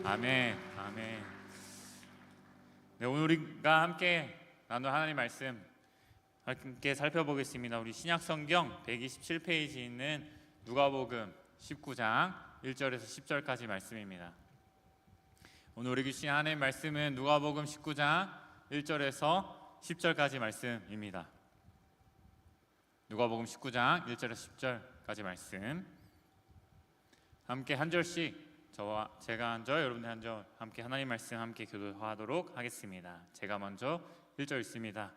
아멘. 아멘. 네, 오늘 우리가 함께 나눌 하나님 말씀 함께 살펴보겠습니다. 우리 신약 성경 127페이지 있는 누가복음 19장 1절에서 10절까지 말씀입니다. 오늘 우리 주신 하나님 말씀은 누가복음 19장 1절에서 10절까지 말씀입니다. 누가복음 19장 1절에서 10절까지 말씀 함께 한 절씩 제가 한 절, 여러분들 한 절 함께 하나님 말씀 함께 교도하도록 하겠습니다. 제가 먼저 1절 읽습니다.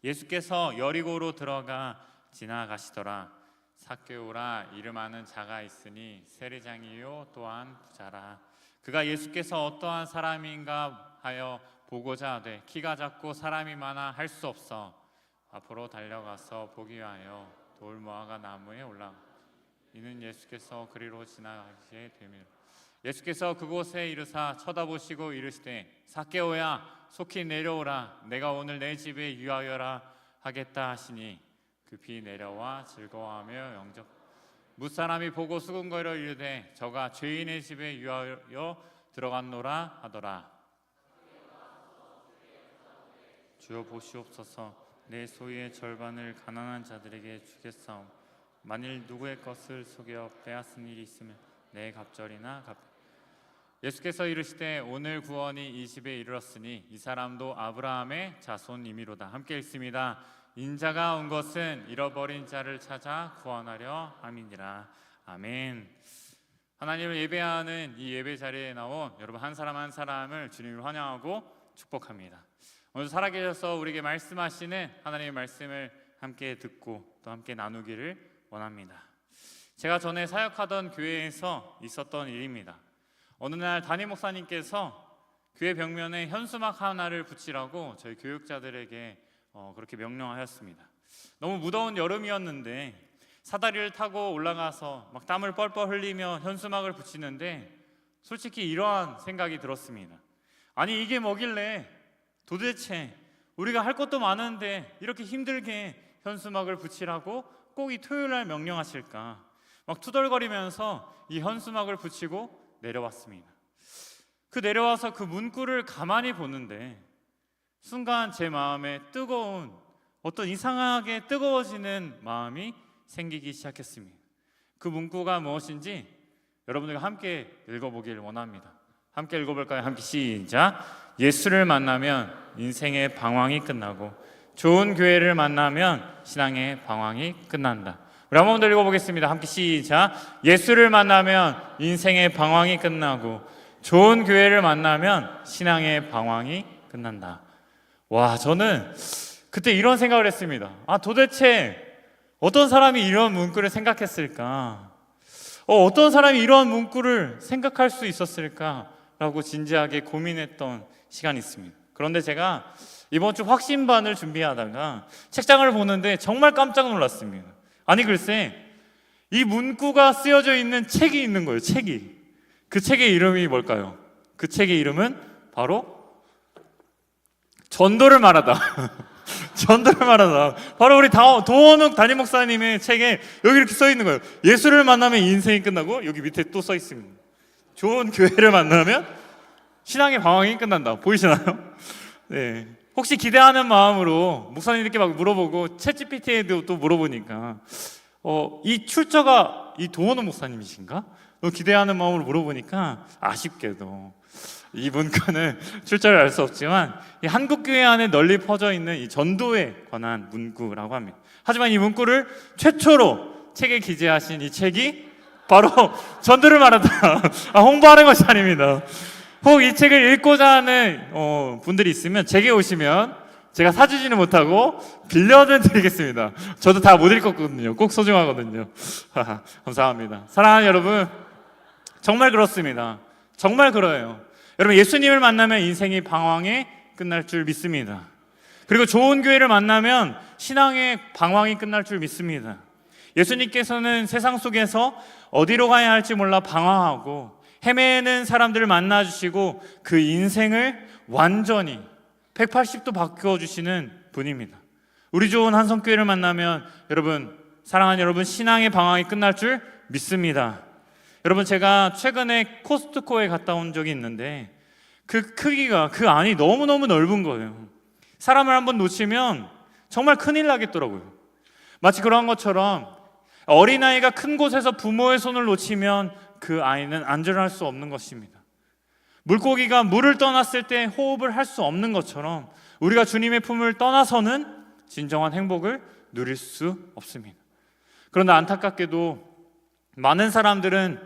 예수께서 여리고로 들어가 지나가시더라. 삭개오라 이름 아는 자가 있으니 세리장이요 또한 부자라. 그가 예수께서 어떠한 사람인가 하여 보고자 하되 키가 작고 사람이 많아 할 수 없어 앞으로 달려가서 보기 위하여 돌무화과 나무에 올라 이는 예수께서 그리로 지나가시게 되며 예수께서 그곳에 이르사 쳐다보시고 이르시되 삭개오야 속히 내려오라 내가 오늘 내 집에 유하여라 하겠다 하시니 급히 내려와 즐거워하며 영접 무사람이 보고 수군거려 이르되 저가 죄인의 집에 유하여 들어갔노라 하더라. 주여 보시옵소서 내 소유의 절반을 가난한 자들에게 주겠사옴 만일 누구의 것을 속여 빼앗은 일이 있으면 내 갑절이나 갚 예수께서 이르시되 오늘 구원이 이 집에 이르렀으니 이 사람도 아브라함의 자손이미로다. 함께 읽습니다. 인자가 온 것은 잃어버린 자를 찾아 구원하려 함이니라. 아멘. 하나님을 예배하는 이 예배 자리에 나온 여러분 한 사람 한 사람을 주님을 환영하고 축복합니다. 오늘 살아계셔서 우리에게 말씀하시는 하나님의 말씀을 함께 듣고 또 함께 나누기를 원합니다. 제가 전에 사역하던 교회에서 있었던 일입니다. 어느 날 담임 목사님께서 교회 벽면에 현수막 하나를 붙이라고 저희 교육자들에게 그렇게 명령하였습니다. 너무 무더운 여름이었는데 사다리를 타고 올라가서 막 땀을 뻘뻘 흘리며 현수막을 붙이는데 솔직히 이러한 생각이 들었습니다. 아니 이게 뭐길래 도대체 우리가 할 것도 많은데 이렇게 힘들게 현수막을 붙이라고 꼭 이 토요일날 명령하실까? 막 투덜거리면서 이 현수막을 붙이고 내려왔습니다. 내려와서 그 문구를 가만히 보는데 순간 제 마음에 뜨거운 어떤 이상하게 뜨거워지는 마음이 생기기 시작했습니다. 그 문구가 무엇인지 여러분들과 함께 읽어보길 원합니다. 함께 읽어볼까요? 함께 시작. 예수를 만나면 인생의 방황이 끝나고 좋은 교회를 만나면 신앙의 방황이 끝난다. 우리 한번 더 읽어보겠습니다. 함께 시작. 예수를 만나면 인생의 방황이 끝나고 좋은 교회를 만나면 신앙의 방황이 끝난다. 와, 저는 그때 이런 생각을 했습니다. 도대체 어떤 사람이 이런 문구를 생각했을까? 어떤 사람이 이런 문구를 생각할 수 있었을까라고 진지하게 고민했던 시간이 있습니다. 그런데 제가 이번 주 확신반을 준비하다가 책장을 보는데 정말 깜짝 놀랐습니다. 아니 글쎄 이 문구가 쓰여져 있는 책이 있는 거예요. 책이. 그 책의 이름이 뭘까요? 그 책의 이름은 바로 전도를 말하다. 전도를 말하다. 바로 우리 도원욱 담임 목사님의 책에 여기 이렇게 써 있는 거예요. 예수를 만나면 인생이 끝나고 여기 밑에 또 써 있습니다. 좋은 교회를 만나면 신앙의 방황이 끝난다. 보이시나요? 네. 혹시 기대하는 마음으로 목사님들께 막 물어보고 챗GPT에도 또 물어보니까 이 출처가 이 도원욱 목사님이신가? 기대하는 마음으로 물어보니까 아쉽게도 이 문구는 출처를 알 수 없지만 이 한국교회 안에 널리 퍼져 있는 이 전도에 관한 문구라고 합니다. 하지만 이 문구를 최초로 책에 기재하신 이 책이 바로 전도를 말하다. 홍보하는 것이 아닙니다. 혹 이 책을 읽고자 하는 분들이 있으면 제게 오시면 제가 사주지는 못하고 빌려는 드리겠습니다. 저도 다 못 읽었거든요. 꼭 소중하거든요. 감사합니다. 사랑하는 여러분, 정말 그렇습니다. 정말 그래요. 여러분 예수님을 만나면 인생이 방황에 끝날 줄 믿습니다. 그리고 좋은 교회를 만나면 신앙의 방황이 끝날 줄 믿습니다. 예수님께서는 세상 속에서 어디로 가야 할지 몰라 방황하고 헤매는 사람들을 만나주시고 그 인생을 완전히 180도 바꿔주시는 분입니다. 우리 좋은 한성교회를 만나면 여러분, 사랑하는 여러분, 신앙의 방황이 끝날 줄 믿습니다. 여러분, 제가 최근에 코스트코에 갔다 온 적이 있는데 그 크기가, 그 안이 너무너무 넓은 거예요. 사람을 한번 놓치면 정말 큰일 나겠더라고요. 마치 그런 것처럼 어린아이가 큰 곳에서 부모의 손을 놓치면 그 아이는 안전할 수 없는 것입니다. 물고기가 물을 떠났을 때 호흡을 할 수 없는 것처럼 우리가 주님의 품을 떠나서는 진정한 행복을 누릴 수 없습니다. 그런데 안타깝게도 많은 사람들은,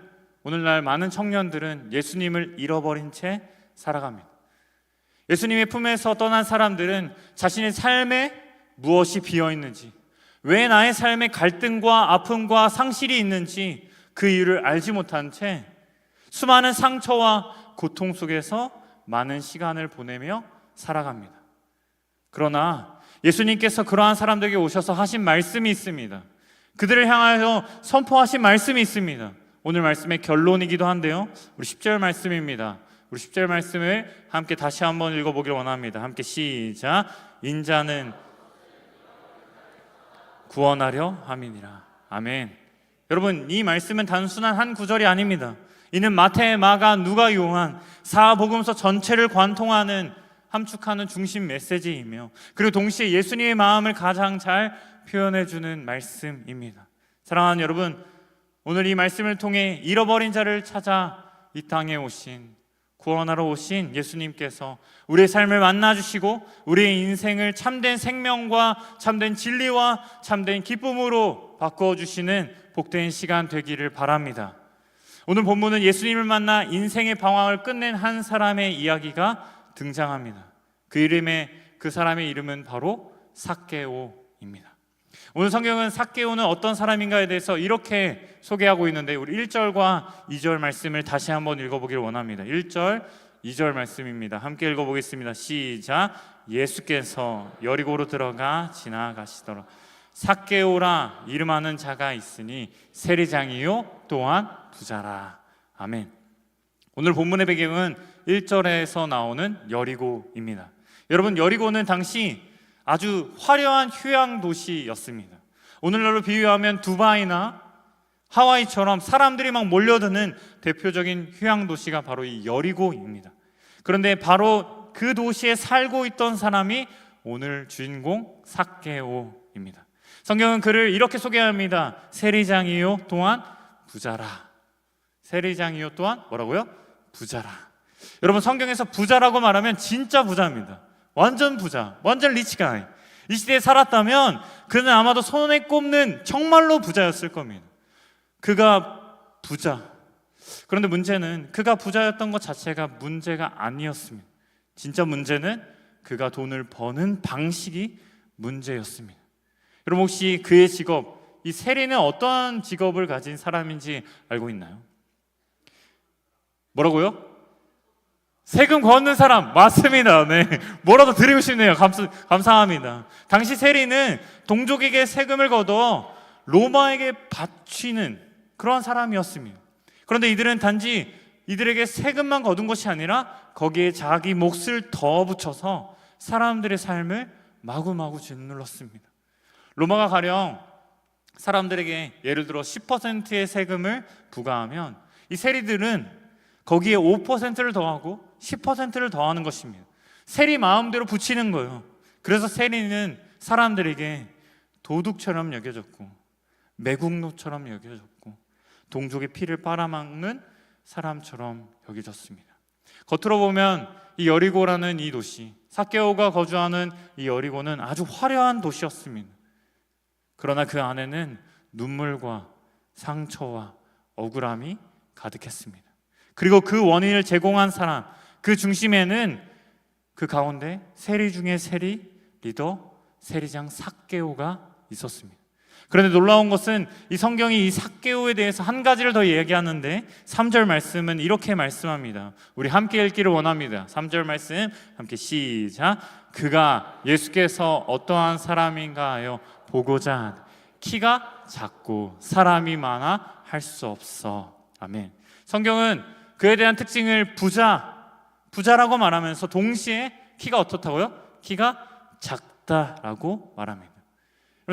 오늘날 많은 청년들은 예수님을 잃어버린 채 살아갑니다. 예수님의 품에서 떠난 사람들은 자신의 삶에 무엇이 비어있는지, 왜 나의 삶에 갈등과 아픔과 상실이 있는지 그 이유를 알지 못한 채 수많은 상처와 고통 속에서 많은 시간을 보내며 살아갑니다. 그러나 예수님께서 그러한 사람들에게 오셔서 하신 말씀이 있습니다. 그들을 향하여 선포하신 말씀이 있습니다. 오늘 말씀의 결론이기도 한데요, 우리 10절 말씀입니다. 우리 10절 말씀을 함께 다시 한번 읽어보기를 원합니다. 함께 시작. 인자는 구원하려 함이니라. 아멘. 여러분, 이 말씀은 단순한 한 구절이 아닙니다. 이는 마태, 마가, 누가, 요한 사복음서 전체를 관통하는, 함축하는 중심 메시지이며, 그리고 동시에 예수님의 마음을 가장 잘 표현해주는 말씀입니다. 사랑하는 여러분, 오늘 이 말씀을 통해 잃어버린 자를 찾아 이 땅에 오신, 구원하러 오신 예수님께서 우리의 삶을 만나주시고 우리의 인생을 참된 생명과 참된 진리와 참된 기쁨으로 바꿔주시는 복된 시간 되기를 바랍니다. 오늘 본문은 예수님을 만나 인생의 방황을 끝낸 한 사람의 이야기가 등장합니다. 그 사람의 이름은 바로 삭개오입니다. 오늘 성경은 삭개오는 어떤 사람인가에 대해서 이렇게 소개하고 있는데, 우리 1절과 2절 말씀을 다시 한번 읽어보기를 원합니다. 1절, 2절 말씀입니다. 함께 읽어보겠습니다. 시작. 예수께서 여리고로 들어가 지나가시더라. 삭개오라 이름하는 자가 있으니 세리장이요 또한 부자라. 아멘. 오늘 본문의 배경은 1절에서 나오는 여리고입니다. 여러분, 여리고는 당시 아주 화려한 휴양 도시였습니다. 오늘날로 비유하면 두바이나 하와이처럼 사람들이 막 몰려드는 대표적인 휴양 도시가 바로 이 여리고입니다. 그런데 바로 그 도시에 살고 있던 사람이 오늘 주인공 삭개오입니다. 성경은 그를 이렇게 소개합니다. 세리장이요 또한 부자라. 세리장이요 또한 뭐라고요? 부자라. 여러분, 성경에서 부자라고 말하면 진짜 부자입니다. 완전 부자, 완전 리치가이. 이 시대에 살았다면 그는 아마도 손에 꼽는 정말로 부자였을 겁니다. 그가 부자. 그런데 문제는 그가 부자였던 것 자체가 문제가 아니었습니다. 진짜 문제는 그가 돈을 버는 방식이 문제였습니다. 여러분, 혹시 그의 직업, 이 세리는 어떠한 직업을 가진 사람인지 알고 있나요? 뭐라고요? 세금 걷는 사람. 맞습니다. 네, 뭐라도 드리고 싶네요. 감사합니다. 당시 세리는 동족에게 세금을 걷어 로마에게 바치는 그러한 사람이었습니다. 그런데 이들은 단지 이들에게 세금만 거둔 것이 아니라 거기에 자기 몫을 더 붙여서 사람들의 삶을 마구마구 짓눌렀습니다. 로마가 가령 사람들에게 예를 들어 10%의 세금을 부과하면 이 세리들은 거기에 5%를 더하고 10%를 더하는 것입니다. 세리 마음대로 붙이는 거예요. 그래서 세리는 사람들에게 도둑처럼 여겨졌고 매국노처럼 여겨졌고 동족의 피를 빨아먹는 사람처럼 여겨졌습니다. 겉으로 보면 이 여리고라는 이 도시, 삭개오가 거주하는 이 여리고는 아주 화려한 도시였습니다. 그러나 그 안에는 눈물과 상처와 억울함이 가득했습니다. 그리고 그 원인을 제공한 사람, 그 중심에는 그 가운데 세리 중에 세리, 리더, 세리장 삭개오가 있었습니다. 그런데 놀라운 것은 이 성경이 이 삭개오에 대해서 한 가지를 더 얘기하는데 3절 말씀은 이렇게 말씀합니다. 우리 함께 읽기를 원합니다. 3절 말씀 함께 시작. 그가 예수께서 어떠한 사람인가 하여 보고자 키가 작고 사람이 많아 할 수 없어. 아멘. 성경은 그에 대한 특징을 부자라고 말하면서 동시에 키가 어떻다고요? 키가 작다라고 말합니다.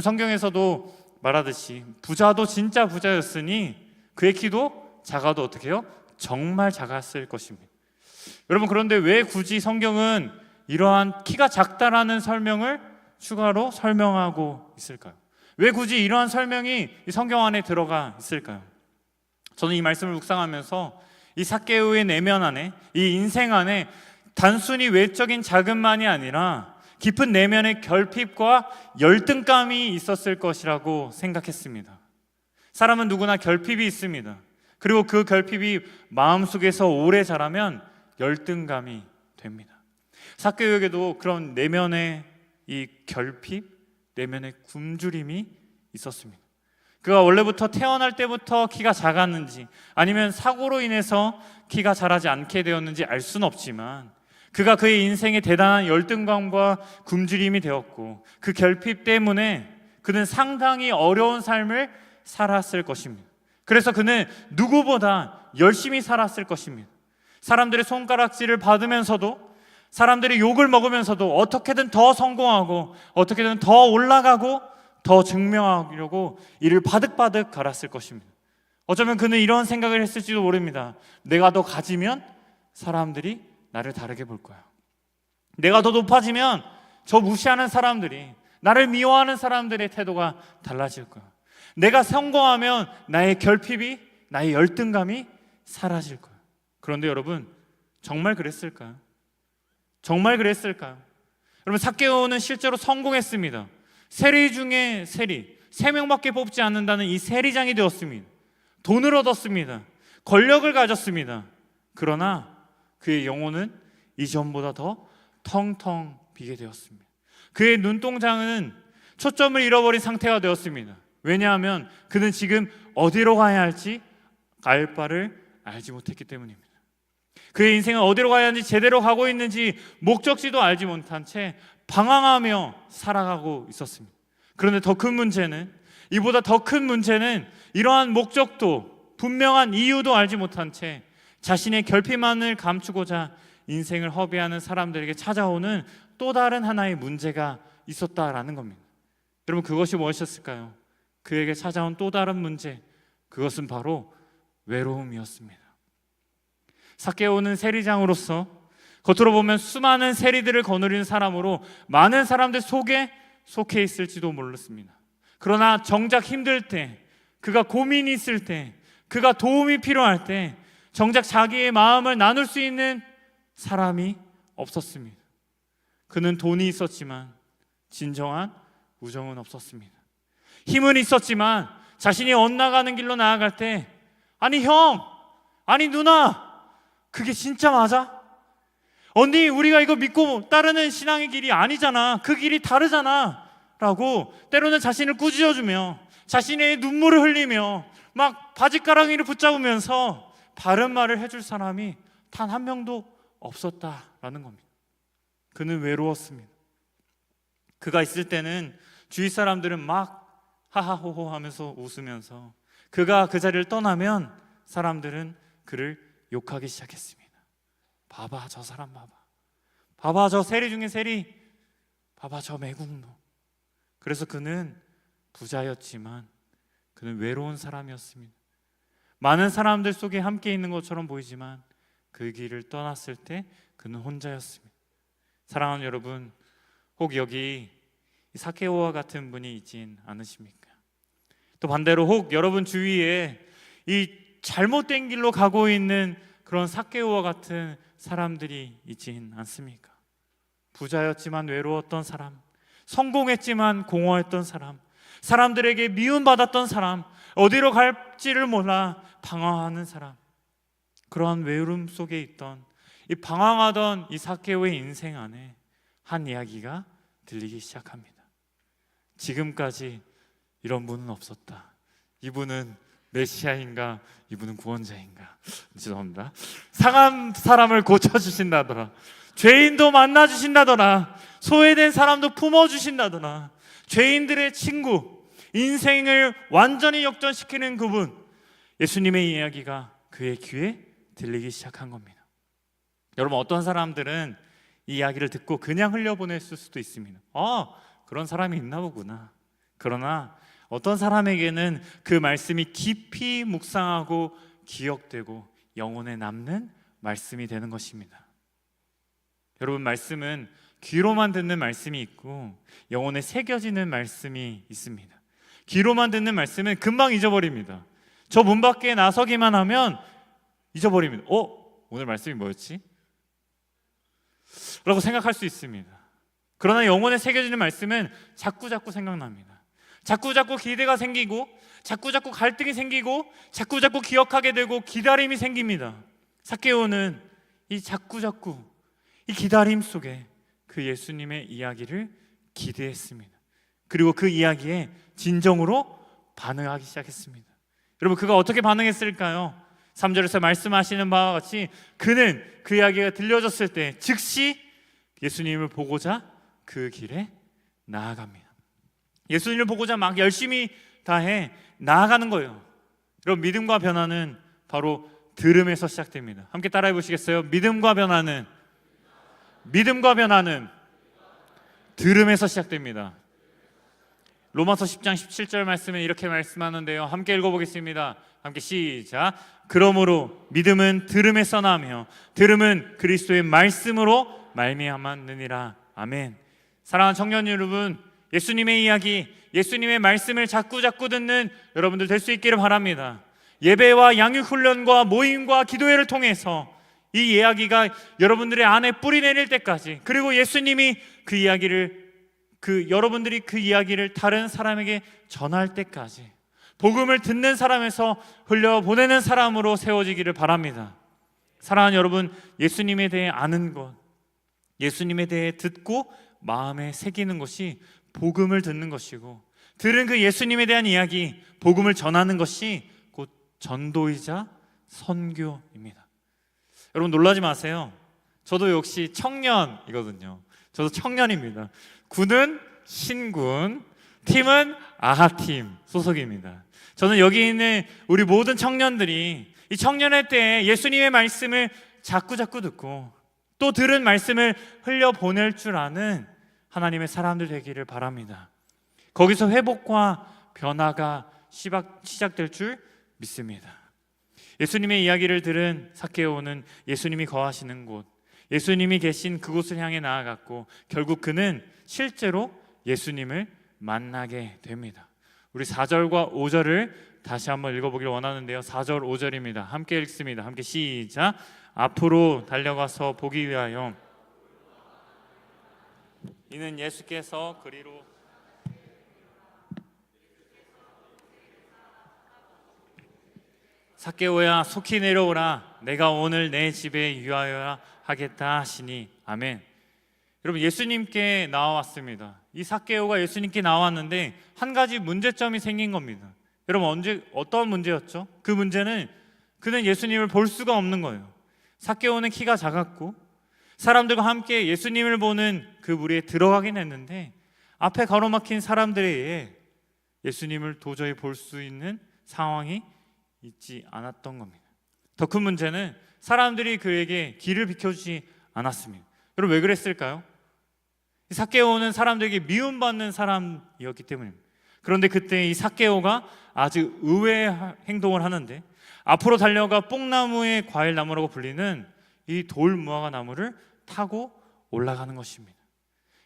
성경에서도 말하듯이 부자도 진짜 부자였으니 그의 키도 작아도 어떻게 해요? 정말 작았을 것입니다. 여러분, 그런데 왜 굳이 성경은 이러한 키가 작다라는 설명을 추가로 설명하고 있을까요? 왜 굳이 이러한 설명이 이 성경 안에 들어가 있을까요? 저는 이 말씀을 묵상하면서 이 삭개오의 내면 안에, 이 인생 안에 단순히 외적인 자금만이 아니라 깊은 내면의 결핍과 열등감이 있었을 것이라고 생각했습니다. 사람은 누구나 결핍이 있습니다. 그리고 그 결핍이 마음속에서 오래 자라면 열등감이 됩니다. 삭개오에게도 그런 내면의 이 결핍, 내면의 굶주림이 있었습니다. 그가 원래부터 태어날 때부터 키가 작았는지 아니면 사고로 인해서 키가 자라지 않게 되었는지 알 수는 없지만 그가 그의 인생에 대단한 열등감과 굶주림이 되었고 그 결핍 때문에 그는 상당히 어려운 삶을 살았을 것입니다. 그래서 그는 누구보다 열심히 살았을 것입니다. 사람들의 손가락질을 받으면서도, 사람들이 욕을 먹으면서도 어떻게든 더 성공하고 어떻게든 더 올라가고 더 증명하려고 이를 바득바득 갈았을 것입니다. 어쩌면 그는 이런 생각을 했을지도 모릅니다. 내가 더 가지면 사람들이 나를 다르게 볼 거야. 내가 더 높아지면 저 무시하는 사람들이, 나를 미워하는 사람들의 태도가 달라질 거야. 내가 성공하면 나의 결핍이, 나의 열등감이 사라질 거야. 그런데 여러분, 정말 그랬을까요? 정말 그랬을까요? 여러분, 삭개오는 실제로 성공했습니다. 세리 중에 세리, 3명밖에 뽑지 않는다는 이 세리장이 되었습니다. 돈을 얻었습니다. 권력을 가졌습니다. 그러나 그의 영혼은 이전보다 더 텅텅 비게 되었습니다. 그의 눈동자는 초점을 잃어버린 상태가 되었습니다. 왜냐하면 그는 지금 어디로 가야 할지 알 바를 알지 못했기 때문입니다. 그의 인생은 어디로 가야 하는지, 제대로 가고 있는지 목적지도 알지 못한 채 방황하며 살아가고 있었습니다. 그런데 더 큰 문제는, 이보다 더 큰 문제는 이러한 목적도 분명한 이유도 알지 못한 채 자신의 결핍만을 감추고자 인생을 허비하는 사람들에게 찾아오는 또 다른 하나의 문제가 있었다라는 겁니다. 여러분, 그것이 무엇이었을까요? 그에게 찾아온 또 다른 문제, 그것은 바로 외로움이었습니다. 삭개오는 세리장으로서 겉으로 보면 수많은 세리들을 거느리는 사람으로 많은 사람들 속에 속해 있을지도 몰랐습니다. 그러나 정작 힘들 때, 그가 고민이 있을 때, 그가 도움이 필요할 때 정작 자기의 마음을 나눌 수 있는 사람이 없었습니다. 그는 돈이 있었지만 진정한 우정은 없었습니다. 힘은 있었지만 자신이 엇나가는 길로 나아갈 때, 아니 형, 아니 누나, 그게 진짜 맞아? 언니, 우리가 이거 믿고 따르는 신앙의 길이 아니잖아, 그 길이 다르잖아 라고 때로는 자신을 꾸짖어주며 자신의 눈물을 흘리며 막 바짓가랑이를 붙잡으면서 바른 말을 해줄 사람이 단 한 명도 없었다라는 겁니다. 그는 외로웠습니다. 그가 있을 때는 주위 사람들은 막 하하호호 하면서 웃으면서, 그가 그 자리를 떠나면 사람들은 그를 욕하기 시작했습니다. 봐봐 저 사람, 봐봐, 봐봐 저 세리 중에 세리, 봐봐 저 매국노. 그래서 그는 부자였지만 그는 외로운 사람이었습니다. 많은 사람들 속에 함께 있는 것처럼 보이지만 그 길을 떠났을 때 그는 혼자였습니다. 사랑하는 여러분, 혹 여기 삭개오와 같은 분이 있진 않으십니까? 또 반대로 혹 여러분 주위에 이 잘못된 길로 가고 있는 그런 삭개오와 같은 사람들이 있진 않습니까? 부자였지만 외로웠던 사람, 성공했지만 공허했던 사람, 사람들에게 미움받았던 사람, 어디로 갈지를 몰라 방황하는 사람, 그러한 외로움 속에 있던 이 방황하던 이 삭개오의 인생 안에 한 이야기가 들리기 시작합니다. 지금까지 이런 분은 없었다. 이분은 메시아인가? 이분은 구원자인가? 죄송합니다. 상한 사람을 고쳐주신다더라, 죄인도 만나주신다더라, 소외된 사람도 품어주신다더라, 죄인들의 친구, 인생을 완전히 역전시키는 그분, 예수님의 이야기가 그의 귀에 들리기 시작한 겁니다. 여러분, 어떤 사람들은 이 이야기를 듣고 그냥 흘려보냈을 수도 있습니다. 그런 사람이 있나 보구나. 그러나 어떤 사람에게는 그 말씀이 깊이 묵상하고 기억되고 영혼에 남는 말씀이 되는 것입니다. 여러분, 말씀은 귀로만 듣는 말씀이 있고 영혼에 새겨지는 말씀이 있습니다. 귀로만 듣는 말씀은 금방 잊어버립니다. 저 문 밖에 나서기만 하면 잊어버립니다. 오늘 말씀이 뭐였지? 라고 생각할 수 있습니다. 그러나 영혼에 새겨지는 말씀은 자꾸자꾸 생각납니다. 자꾸자꾸 기대가 생기고 자꾸자꾸 갈등이 생기고 자꾸자꾸 기억하게 되고 기다림이 생깁니다. 삭개오는 이 자꾸자꾸 이 기다림 속에 그 예수님의 이야기를 기대했습니다. 그리고 그 이야기에 진정으로 반응하기 시작했습니다. 여러분, 그가 어떻게 반응했을까요? 3절에서 말씀하시는 바와 같이 그는 그 이야기가 들려졌을 때 즉시 예수님을 보고자 그 길에 나아갑니다. 예수님을 보고자 막 열심히 다해 나아가는 거예요. 여러분, 믿음과 변화는 바로 들음에서 시작됩니다. 함께 따라해 보시겠어요? 믿음과 변화는 들음에서 시작됩니다. 로마서 10장 17절 말씀에 이렇게 말씀하는데요, 함께 읽어보겠습니다. 함께 시작. 그러므로 믿음은 들음에서 나며 들음은 그리스도의 말씀으로 말미암았느니라. 아멘. 사랑하는 청년 여러분, 예수님의 이야기, 예수님의 말씀을 자꾸자꾸 듣는 여러분들 될 수 있기를 바랍니다. 예배와 양육훈련과 모임과 기도회를 통해서 이 이야기가 여러분들의 안에 뿌리 내릴 때까지, 그리고 예수님이 그 이야기를 여러분들이 그 이야기를 다른 사람에게 전할 때까지 복음을 듣는 사람에서 흘려보내는 사람으로 세워지기를 바랍니다. 사랑하는 여러분, 예수님에 대해 아는 것, 예수님에 대해 듣고 마음에 새기는 것이 복음을 듣는 것이고, 들은 그 예수님에 대한 이야기, 복음을 전하는 것이 곧 전도이자 선교입니다. 여러분, 놀라지 마세요. 저도 역시 청년이거든요. 저도 청년입니다. 군은 신군, 팀은 아하팀 소속입니다. 저는 여기 있는 우리 모든 청년들이 이 청년의 때에 예수님의 말씀을 자꾸자꾸 듣고 또 들은 말씀을 흘려보낼 줄 아는 하나님의 사람들 되기를 바랍니다. 거기서 회복과 변화가 시작될 줄 믿습니다. 예수님의 이야기를 들은 삭개오는 예수님이 거하시는 곳, 예수님이 계신 그곳을 향해 나아갔고 결국 그는 실제로 예수님을 만나게 됩니다. 우리 4절과 5절을 다시 한번 읽어보길 원하는데요, 4절 5절입니다. 함께 읽습니다. 함께 시작. 앞으로 달려가서 보기 위하여 이는 예수께서 그리로 삭개오야 속히 내려오라, 내가 오늘 내 집에 유하여야 하겠다 하시니. 아멘. 여러분, 예수님께 나왔습니다. 이 삭개오가 예수님께 나왔는데 한 가지 문제점이 생긴 겁니다. 여러분, 어떤 문제였죠? 그 문제는 그는 예수님을 볼 수가 없는 거예요. 삭개오는 키가 작았고 사람들과 함께 예수님을 보는 그 무리에 들어가긴 했는데 앞에 가로막힌 사람들에 의해 예수님을 도저히 볼 수 있는 상황이 있지 않았던 겁니다. 더 큰 문제는 사람들이 그에게 길을 비켜주지 않았습니다. 여러분, 왜 그랬을까요? 삭개오는 사람들에게 미움받는 사람이었기 때문입니다. 그런데 그때 이 삭개오가 아주 의외의 행동을 하는데 앞으로 달려가 뽕나무의 과일나무라고 불리는 이 돌무화과 나무를 타고 올라가는 것입니다.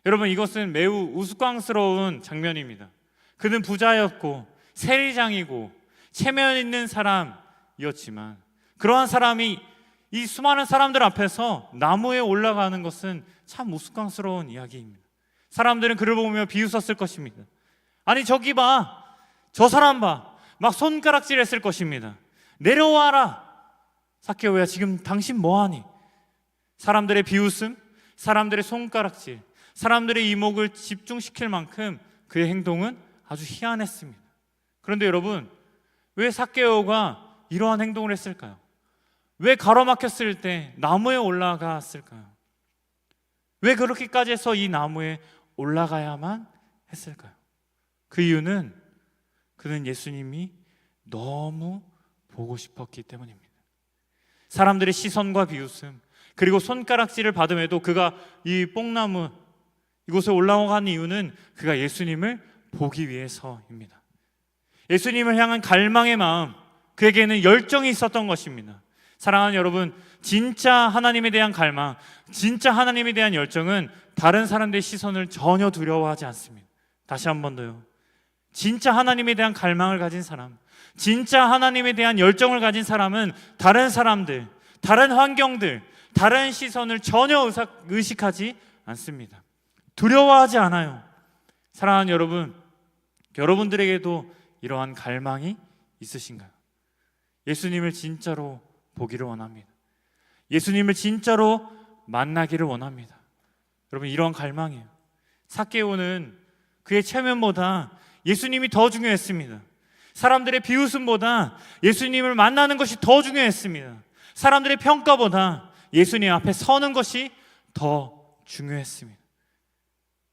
여러분, 이것은 매우 우스꽝스러운 장면입니다. 그는 부자였고 세리장이고 체면 있는 사람이었지만 그러한 사람이 이 수많은 사람들 앞에서 나무에 올라가는 것은 참 우스꽝스러운 이야기입니다. 사람들은 그를 보며 비웃었을 것입니다. 아니, 저기 봐, 저 사람 봐, 막 손가락질 했을 것입니다. 내려와라, 삭개오야, 지금 당신 뭐하니? 사람들의 비웃음, 사람들의 손가락질, 사람들의 이목을 집중시킬 만큼 그의 행동은 아주 희한했습니다. 그런데 여러분, 왜 삭개오가 이러한 행동을 했을까요? 왜 가로막혔을 때 나무에 올라갔을까요? 왜 그렇게까지 해서 이 나무에 올라가야만 했을까요? 그 이유는 그는 예수님이 너무 보고 싶었기 때문입니다. 사람들의 시선과 비웃음, 그리고 손가락질을 받음에도 그가 이 뽕나무 이곳에 올라간 이유는 그가 예수님을 보기 위해서입니다. 예수님을 향한 갈망의 마음, 그에게는 열정이 있었던 것입니다. 사랑하는 여러분, 진짜 하나님에 대한 갈망, 진짜 하나님에 대한 열정은 다른 사람들의 시선을 전혀 두려워하지 않습니다. 다시 한 번 더요. 진짜 하나님에 대한 갈망을 가진 사람, 진짜 하나님에 대한 열정을 가진 사람은 다른 사람들, 다른 환경들, 다른 시선을 전혀 의식하지 않습니다. 두려워하지 않아요. 사랑하는 여러분, 여러분들에게도 이러한 갈망이 있으신가요? 예수님을 진짜로 보기를 원합니다. 예수님을 진짜로 만나기를 원합니다. 여러분, 이러한 갈망이에요. 삭개오는 그의 체면보다 예수님이 더 중요했습니다. 사람들의 비웃음보다 예수님을 만나는 것이 더 중요했습니다. 사람들의 평가보다 예수님 앞에 서는 것이 더 중요했습니다.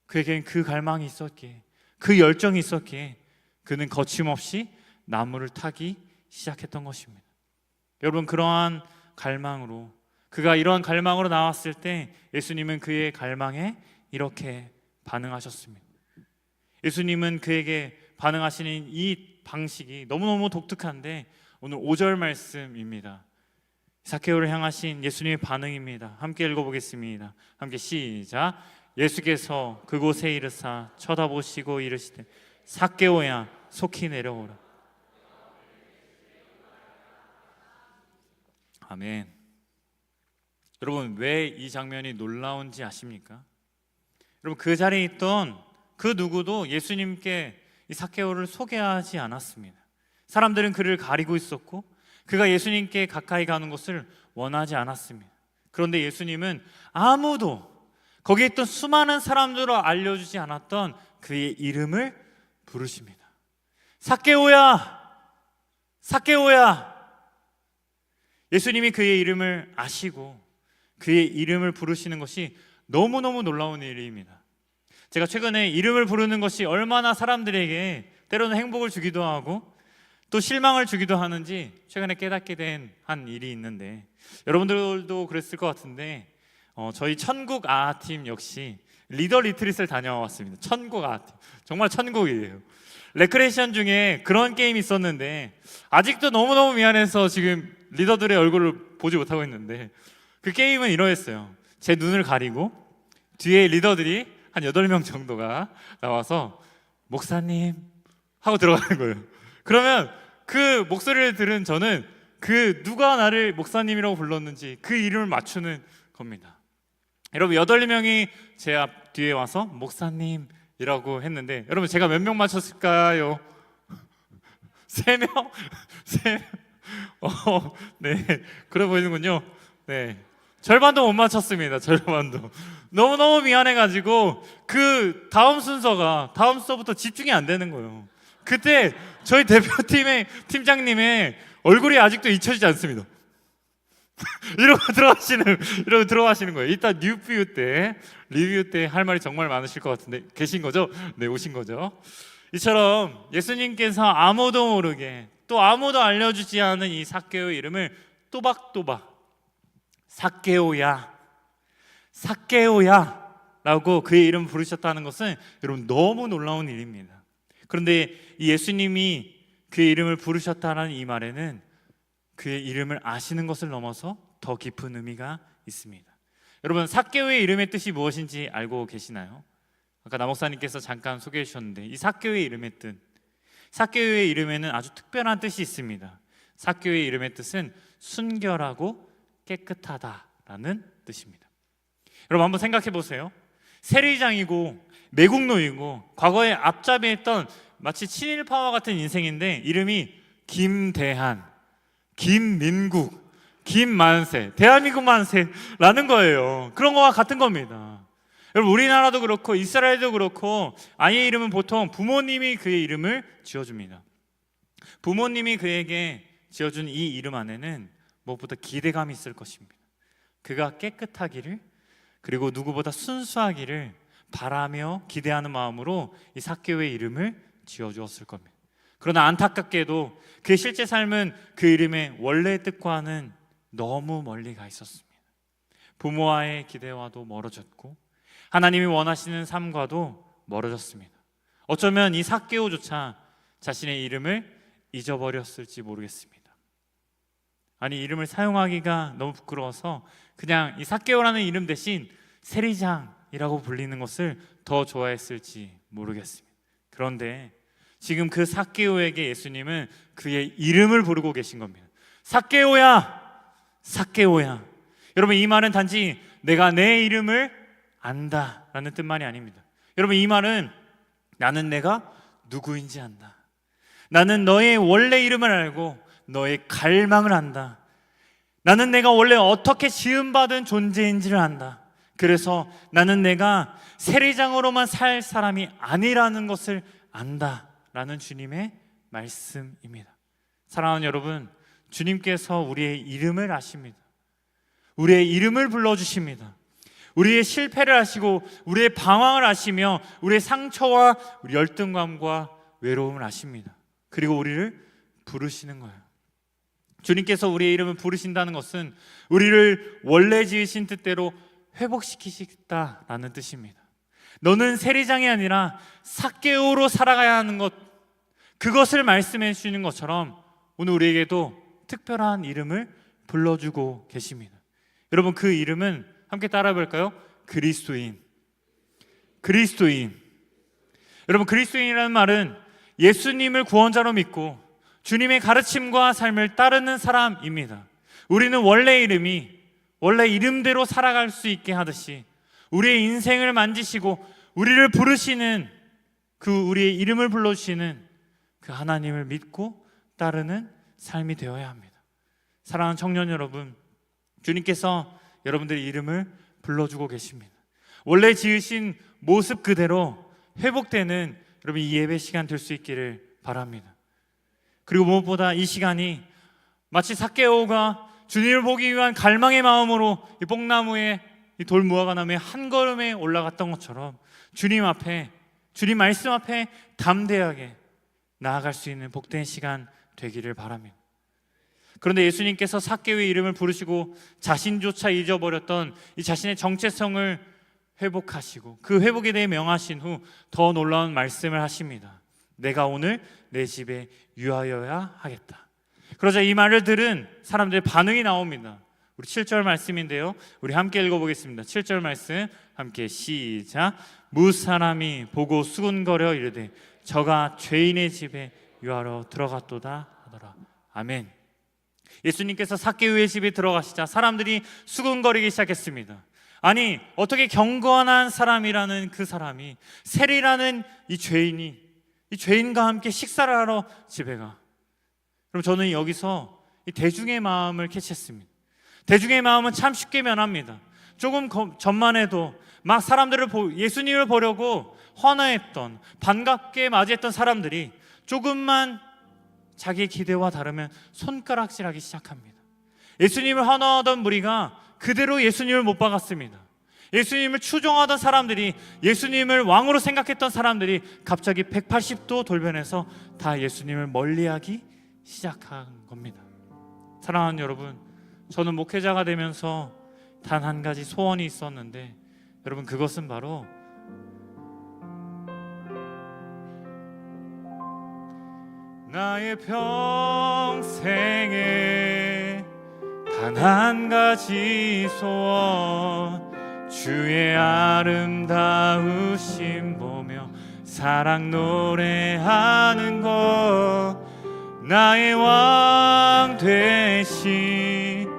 그에겐 그 갈망이 있었기에, 그 열정이 있었기에 그는 거침없이 나무를 타기 시작했던 것입니다. 여러분, 그러한 갈망으로, 그가 이러한 갈망으로 나왔을 때 예수님은 그의 갈망에 이렇게 반응하셨습니다. 예수님은 그에게 반응하시는 이 방식이 너무너무 독특한데 오늘 5절 말씀입니다. 삭개오를 향하신 예수님의 반응입니다. 함께 읽어보겠습니다. 함께 시작. 예수께서 그곳에 이르사 쳐다보시고 이르시되 삭개오야 속히 내려오라. 아멘. 여러분, 왜 이 장면이 놀라운지 아십니까? 여러분, 그 자리에 있던 그 누구도 예수님께 이 삭개오를 소개하지 않았습니다. 사람들은 그를 가리고 있었고 그가 예수님께 가까이 가는 것을 원하지 않았습니다. 그런데 예수님은 아무도, 거기에 있던 수많은 사람들로 알려주지 않았던 그의 이름을 부르십니다. 삭개오야, 삭개오야. 예수님이 그의 이름을 아시고 그의 이름을 부르시는 것이 너무너무 놀라운 일입니다. 제가 최근에 이름을 부르는 것이 얼마나 사람들에게 때로는 행복을 주기도 하고 또 실망을 주기도 하는지 최근에 깨닫게 된 한 일이 있는데, 여러분들도 그랬을 것 같은데 저희 천국 아아팀 역시 리더 리트릿을 다녀왔습니다. 천국 아아팀, 정말 천국이에요. 레크레이션 중에 그런 게임이 있었는데 아직도 너무너무 미안해서 지금 리더들의 얼굴을 보지 못하고 있는데, 그 게임은 이러했어요. 제 눈을 가리고 뒤에 리더들이 한 8명 정도가 나와서 목사님 하고 들어가는 거예요. 그러면 그 목소리를 들은 저는 그 누가 나를 목사님이라고 불렀는지 그 이름을 맞추는 겁니다. 여러분, 8명이 제 앞 뒤에 와서 목사님이라고 했는데 여러분, 제가 몇 명 맞췄을까요? 3명? 3명? 네, 그래 보이는군요. 네, 절반도 못 맞췄습니다. 절반도. 너무너무 미안해가지고 그 다음 순서부터 집중이 안 되는 거예요. 그때 저희 대표팀의 팀장님의 얼굴이 아직도 잊혀지지 않습니다. 이러고 들어가시는 거예요. 이따 리뷰 때 할 말이 정말 많으실 것 같은데 계신 거죠? 네, 오신 거죠? 이처럼 예수님께서 아무도 모르게 또 아무도 알려주지 않은 이 삭개오의 이름을 또박또박 삭개오야, 삭개오야 라고 그의 이름을 부르셨다는 것은 여러분 너무 놀라운 일입니다. 그런데 이 예수님이 그의 이름을 부르셨다는 이 말에는 그의 이름을 아시는 것을 넘어서 더 깊은 의미가 있습니다. 여러분, 삭개오의 이름의 뜻이 무엇인지 알고 계시나요? 아까 나 목사님께서 잠깐 소개해 주셨는데 이 삭개오의 이름의 뜻, 삭개오의 이름에는 아주 특별한 뜻이 있습니다. 삭개오의 이름의 뜻은 순결하고 깨끗하다라는 뜻입니다. 여러분, 한번 생각해 보세요. 세리장이고 매국노이고 과거에 앞잡이했던 마치 친일파와 같은 인생인데 이름이 김대한, 김민국, 김만세, 대한민국 만세라는 거예요. 그런 거와 같은 겁니다. 여러분, 우리나라도 그렇고 이스라엘도 그렇고 아이의 이름은 보통 부모님이 그의 이름을 지어줍니다. 부모님이 그에게 지어준 이 이름 안에는 무엇보다 기대감이 있을 것입니다. 그가 깨끗하기를, 그리고 누구보다 순수하기를 바라며 기대하는 마음으로 이 삭개오의 이름을 지어주었을 겁니다. 그러나 안타깝게도 그의 실제 삶은 그 이름의 원래의 뜻과는 너무 멀리 가 있었습니다. 부모와의 기대와도 멀어졌고 하나님이 원하시는 삶과도 멀어졌습니다. 어쩌면 이 삭개오조차 자신의 이름을 잊어버렸을지 모르겠습니다. 아니 이름을 사용하기가 너무 부끄러워서 그냥 이 삭개오라는 이름 대신 세리장이라고 불리는 것을 더 좋아했을지 모르겠습니다. 그런데 지금 그 삭개오에게 예수님은 그의 이름을 부르고 계신 겁니다. 삭개오야, 삭개오야. 여러분, 이 말은 단지 내가 내 이름을 안다라는 뜻만이 아닙니다. 여러분, 이 말은 나는 내가 누구인지 안다. 나는 너의 원래 이름을 알고 너의 갈망을 안다. 나는 내가 원래 어떻게 지음받은 존재인지를 안다. 그래서 나는 내가 세리장으로만 살 사람이 아니라는 것을 안다 라는 주님의 말씀입니다. 사랑하는 여러분, 주님께서 우리의 이름을 아십니다. 우리의 이름을 불러주십니다. 우리의 실패를 아시고 우리의 방황을 아시며 우리의 상처와 우리 열등감과 외로움을 아십니다. 그리고 우리를 부르시는 거예요. 주님께서 우리의 이름을 부르신다는 것은 우리를 원래 지으신 뜻대로 회복시키시겠다라는 뜻입니다. 너는 세리장이 아니라 삭개오로 살아가야 하는 것, 그것을 말씀해 주시는 것처럼 오늘 우리에게도 특별한 이름을 불러주고 계십니다. 여러분, 그 이름은 함께 따라해 볼까요? 그리스도인. 그리스도인. 여러분, 그리스도인이라는 말은 예수님을 구원자로 믿고 주님의 가르침과 삶을 따르는 사람입니다. 우리는 원래 이름이 원래 이름대로 살아갈 수 있게 하듯이 우리의 인생을 만지시고 우리를 부르시는 그 우리의 이름을 불러주시는 그 하나님을 믿고 따르는 삶이 되어야 합니다. 사랑하는 청년 여러분, 주님께서 여러분들의 이름을 불러주고 계십니다. 원래 지으신 모습 그대로 회복되는 여러분 이 예배 시간 될 수 있기를 바랍니다. 그리고 무엇보다 이 시간이 마치 삭개오가 주님을 보기 위한 갈망의 마음으로 이 뽕나무에 이 돌무화과나무에 한 걸음에 올라갔던 것처럼 주님 앞에, 주님 말씀 앞에 담대하게 나아갈 수 있는 복된 시간 되기를 바랍니다. 그런데 예수님께서 삭개오의 이름을 부르시고 자신조차 잊어버렸던 이 자신의 정체성을 회복하시고 그 회복에 대해 명하신 후 더 놀라운 말씀을 하십니다. 내가 오늘 내 집에 유하여야 하겠다. 그러자 이 말을 들은 사람들의 반응이 나옵니다. 우리 7절 말씀인데요, 우리 함께 읽어보겠습니다. 7절 말씀 함께 시작. 무사람이 보고 수군거려 이르되 저가 죄인의 집에 유하러 들어갔도다 하더라. 아멘. 예수님께서 삭개오의 집에 들어가시자 사람들이 수군거리기 시작했습니다. 아니, 어떻게 경건한 사람이라는 그 사람이 세리라는 이 죄인이 이 죄인과 함께 식사를 하러 집에 가. 그럼 저는 여기서 이 대중의 마음을 캐치했습니다. 대중의 마음은 참 쉽게 변합니다. 조금 전만 해도 막 사람들을 예수님을 보려고 환호했던, 반갑게 맞이했던 사람들이 조금만 자기의 기대와 다르면 손가락질하기 시작합니다. 예수님을 환호하던 무리가 그대로 예수님을 못 박았습니다. 예수님을 추종하던 사람들이, 예수님을 왕으로 생각했던 사람들이 갑자기 180도 돌변해서 다 예수님을 멀리하기 시작한 겁니다. 사랑하는 여러분, 저는 목회자가 되면서 단 한 가지 소원이 있었는데, 여러분, 그것은 바로 나의 평생에 단 한 가지 소원, 주의 아름다우심 보며 사랑 노래하는 것, 나의 왕 되신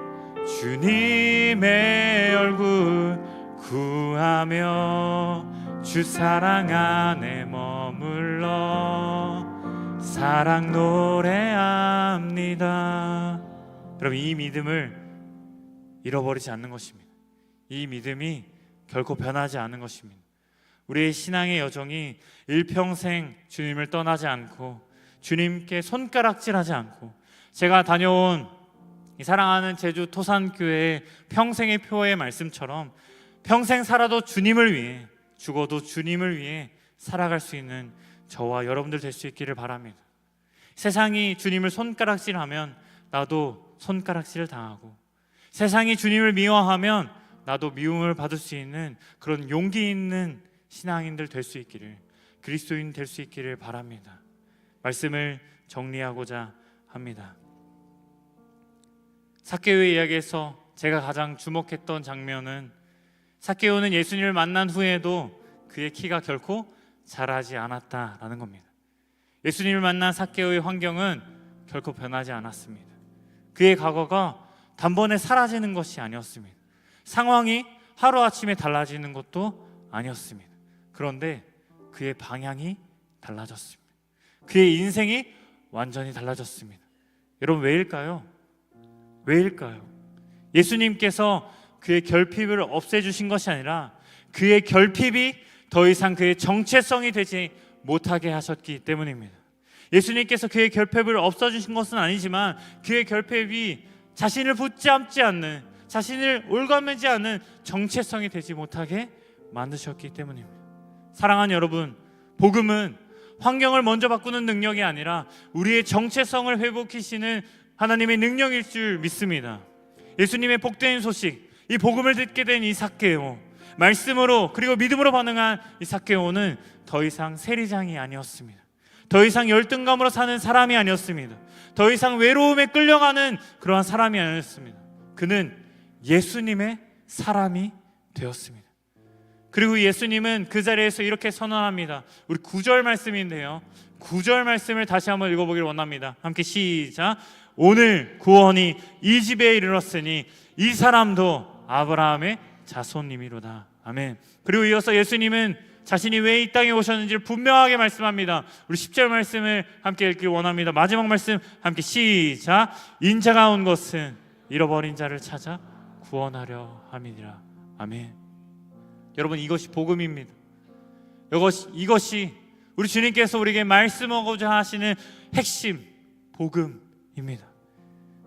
주님의 얼굴 구하며 주 사랑 안에 머물러 사랑 노래합니다. 여러분, 이 믿음을 잃어버리지 않는 것입니다. 이 믿음이 결코 변하지 않는 것입니다. 우리의 신앙의 여정이 일평생 주님을 떠나지 않고 주님께 손가락질하지 않고, 제가 다녀온 이 사랑하는 제주 토산교회의 평생의 표의 말씀처럼 평생 살아도 주님을 위해, 죽어도 주님을 위해 살아갈 수 있는 저와 여러분들 될 수 있기를 바랍니다. 세상이 주님을 손가락질하면 나도 손가락질을 당하고, 세상이 주님을 미워하면 나도 미움을 받을 수 있는 그런 용기 있는 신앙인들 될 수 있기를, 그리스도인 될 수 있기를 바랍니다. 말씀을 정리하고자 합니다. 삭개오의 이야기에서 제가 가장 주목했던 장면은 삭개오는 예수님을 만난 후에도 그의 키가 결코 자라지 않았다라는 겁니다. 예수님을 만난 삭개오의 환경은 결코 변하지 않았습니다. 그의 과거가 단번에 사라지는 것이 아니었습니다. 상황이 하루아침에 달라지는 것도 아니었습니다. 그런데 그의 방향이 달라졌습니다. 그의 인생이 완전히 달라졌습니다. 여러분, 왜일까요? 왜일까요? 예수님께서 그의 결핍을 없애주신 것이 아니라 그의 결핍이 더 이상 그의 정체성이 되지 못하게 하셨기 때문입니다. 예수님께서 그의 결핍을 없어주신 것은 아니지만 그의 결핍이 자신을 붙잡지 않는, 자신을 올가매지 않는 정체성이 되지 못하게 만드셨기 때문입니다. 사랑하는 여러분, 복음은 환경을 먼저 바꾸는 능력이 아니라 우리의 정체성을 회복하시는 하나님의 능력일 줄 믿습니다. 예수님의 복된 소식, 이 복음을 듣게 된 이 삭개오, 말씀으로 그리고 믿음으로 반응한 이 삭개오는 더 이상 세리장이 아니었습니다. 더 이상 열등감으로 사는 사람이 아니었습니다. 더 이상 외로움에 끌려가는 그러한 사람이 아니었습니다. 그는 예수님의 사람이 되었습니다. 그리고 예수님은 그 자리에서 이렇게 선언합니다. 우리 9절 말씀인데요, 9절 말씀을 다시 한번 읽어보기를 원합니다. 함께 시작. 오늘 구원이 이 집에 이르렀으니 이 사람도 아브라함의 자손님이로다. 아멘. 그리고 이어서 예수님은 자신이 왜 이 땅에 오셨는지를 분명하게 말씀합니다. 우리 10절 말씀을 함께 읽기 원합니다. 마지막 말씀 함께 시작. 인자가 온 것은 잃어버린 자를 찾아 구원하려 함이니라. 아멘. 여러분, 이것이 복음입니다. 이것이 우리 주님께서 우리에게 말씀하고자 하시는 핵심 복음입니다.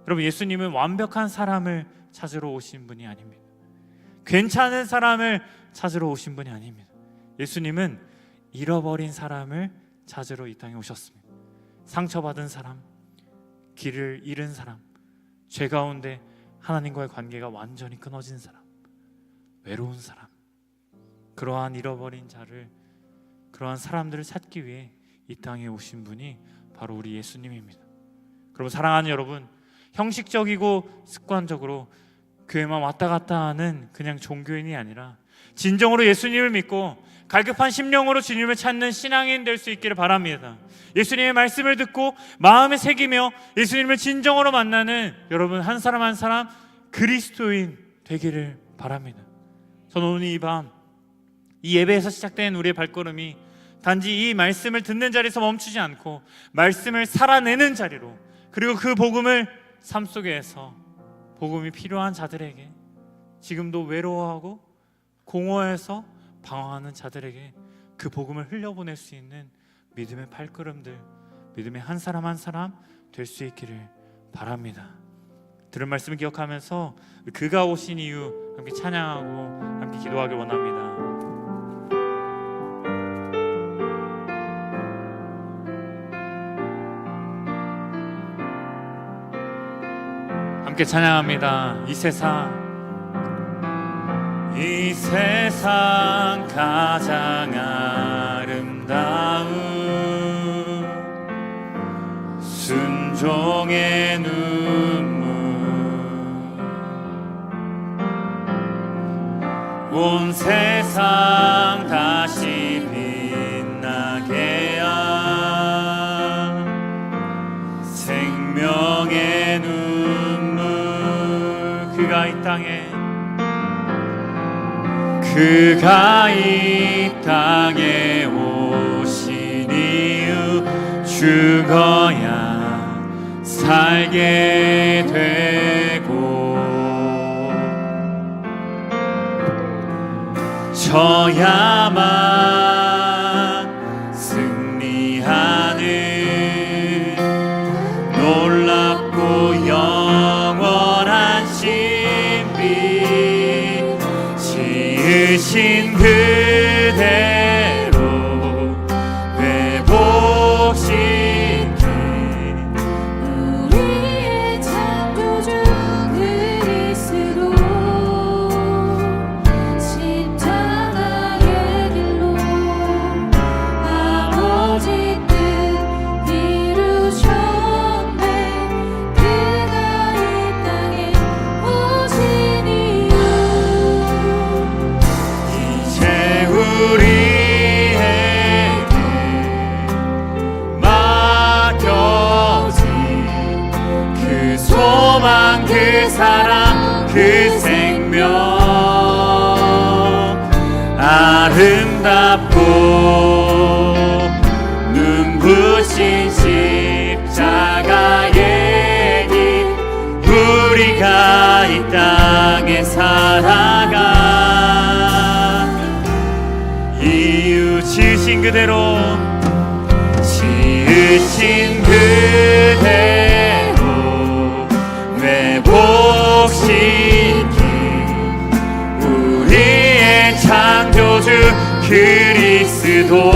여러분, 예수님은 완벽한 사람을 찾으러 오신 분이 아닙니다. 괜찮은 사람을 찾으러 오신 분이 아닙니다. 예수님은 잃어버린 사람을 찾으러 이 땅에 오셨습니다. 상처받은 사람, 길을 잃은 사람, 죄 가운데 하나님과의 관계가 완전히 끊어진 사람, 외로운 사람, 그러한 잃어버린 자를, 그러한 사람들을 찾기 위해 이 땅에 오신 분이 바로 우리 예수님입니다. 그럼 사랑하는 여러분, 형식적이고 습관적으로 교회만 왔다 갔다 하는 그냥 종교인이 아니라 진정으로 예수님을 믿고 갈급한 심령으로 주님을 찾는 신앙인 될 수 있기를 바랍니다. 예수님의 말씀을 듣고 마음에 새기며 예수님을 진정으로 만나는 여러분 한 사람 한 사람 그리스도인 되기를 바랍니다. 저는 오늘 이 밤 이 예배에서 시작된 우리의 발걸음이 단지 이 말씀을 듣는 자리에서 멈추지 않고 말씀을 살아내는 자리로, 그리고 그 복음을 삶 속에서 복음이 필요한 자들에게, 지금도 외로워하고 공허해서 방황하는 자들에게 그 복음을 흘려보낼 수 있는 믿음의 발걸음들, 믿음의 한 사람 한 사람 될 수 있기를 바랍니다. 들은 말씀을 기억하면서 그가 오신 이유 함께 찬양하고 함께 기도하길 원합니다. 함께 찬양합니다. 이 세상 가장 아름다운 순종의 눈물, 온 세상 다시 빛나게 한 생명의 눈물, 그가 이 땅에 오신 이유, 죽어야 살게 되고 져야만 승리하는 놀랍고 영원한 신비, 지으신 그대로 회복시킨 우리의 창조주 그리스도, 십자가의 길로 아버지 뜻 이루셨네. 그가 이 땅에 사랑 그 생명 아름답고 눈부신 십자가의 길 우리가 이 땅에 살아가 이유 지으신 그대로 지으신 그대로 회복시킨 우리의 창조주 그리스도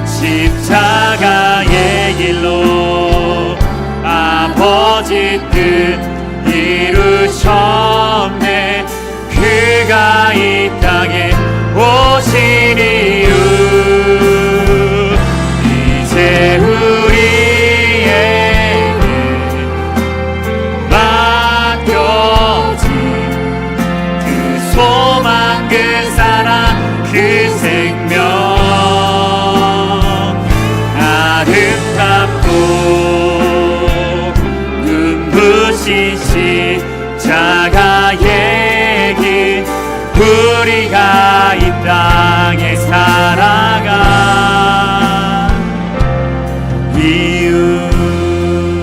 십자가의 길로 아버지 뜻 이루셨네 그가 이 땅에 오신 이유 이제 우리에게 맡겨진 그 소망 그 사랑 그 생명 아름답고 눈부신 십자가의 길 우리가 이 땅에 살아가 이유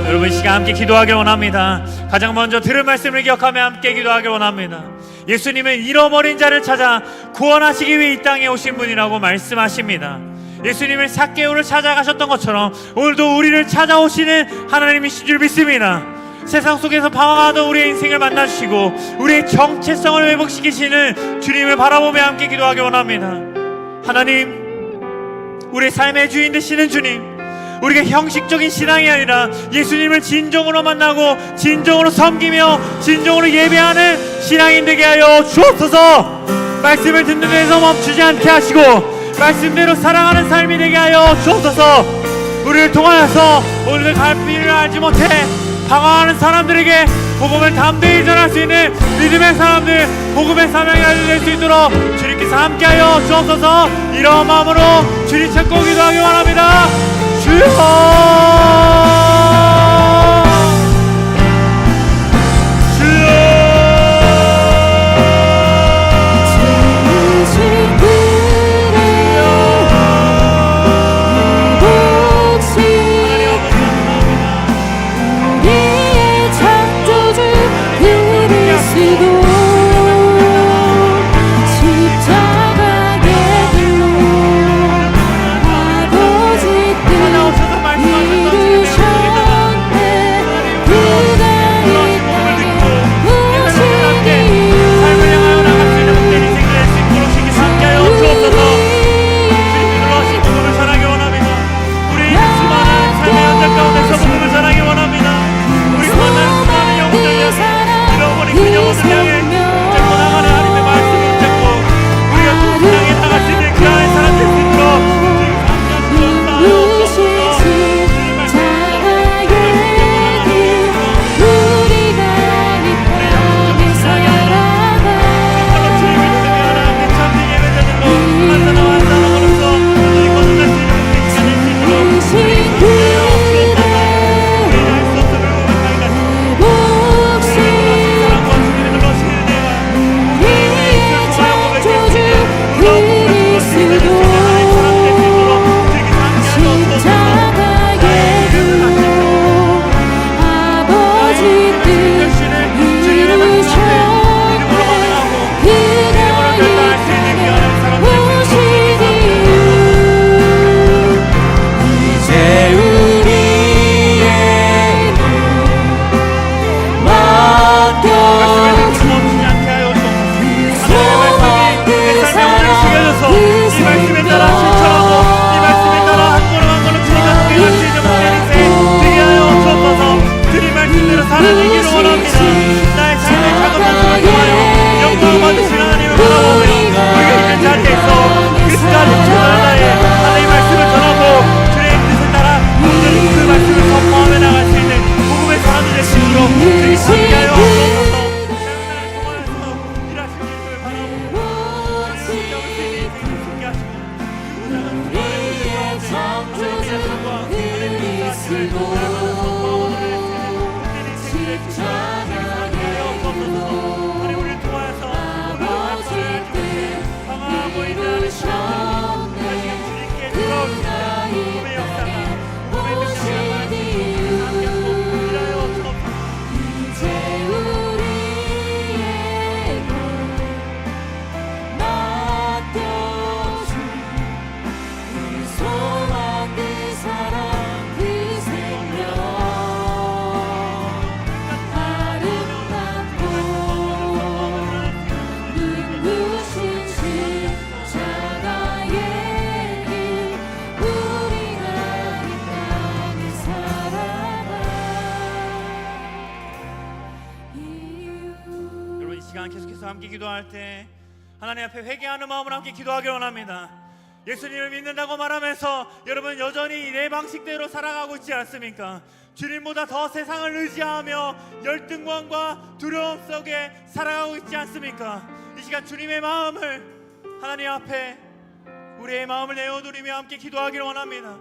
여러분 이 시간 함께 기도하길 원합니다. 가장 먼저 들은 말씀을 기억하며 함께 기도하길 원합니다. 예수님은 잃어버린 자를 찾아 구원하시기 위해 이 땅에 오신 분이라고 말씀하십니다. 예수님을 삭개오를 찾아가셨던 것처럼 오늘도 우리를 찾아오시는 하나님이신 줄 믿습니다. 세상 속에서 방황하던 우리의 인생을 만나주시고 우리의 정체성을 회복시키시는 주님을 바라보며 함께 기도하기 원합니다. 하나님, 우리의 삶의 주인 되시는 주님, 우리가 형식적인 신앙이 아니라 예수님을 진정으로 만나고 진정으로 섬기며 진정으로 예배하는 신앙인 되게 하여 주옵소서. 말씀을 듣는 데서 멈추지 않게 하시고 말씀대로 살아가는 삶이 되게 하여 주옵소서. 우리를 통하여서 오늘 갈 길을 알지 못해 방황하는 사람들에게 복음을 담대히 전할 수 있는 믿음의 사람들, 복음의 사명이 알려질 수 있도록 주님께서 함께하여 주옵소서. 이런 마음으로 주님 찾고 기도하기 원합니다. 주여, 주여. 십자가의 길로 아버지 뜻 이루셨네 함께 기도할 때 하나님 앞에 회개하는 마음으로 함께 기도하길 원합니다. 예수님을 믿는다고 말하면서 여러분 여전히 내 방식대로 살아가고 있지 않습니까? 주님보다 더 세상을 의지하며 열등감과 두려움 속에 살아가고 있지 않습니까? 이 시간 주님의 마음을 하나님 앞에 우리의 마음을 내어드리며 함께 기도하기를 원합니다.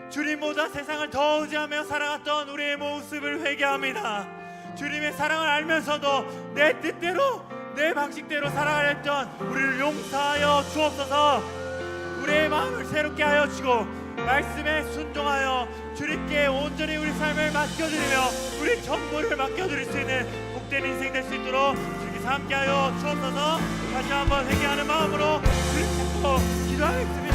주님보다 세상을 더 의지하며 살아갔던 우리의 모습을 회개합니다. 주님의 사랑을 알면서도 내 뜻대로 내 방식대로 살아가려 했던 우리를 용서하여 주옵소서. 우리의 마음을 새롭게 하여 주고 말씀에 순종하여 주님께 온전히 우리 삶을 맡겨드리며 우리 전부를 맡겨드릴 수 있는 복된 인생 될 수 있도록 주님께서 함께하여 주옵소서. 다시 한번 회개하는 마음으로 주님 찾고 기도하겠습니다.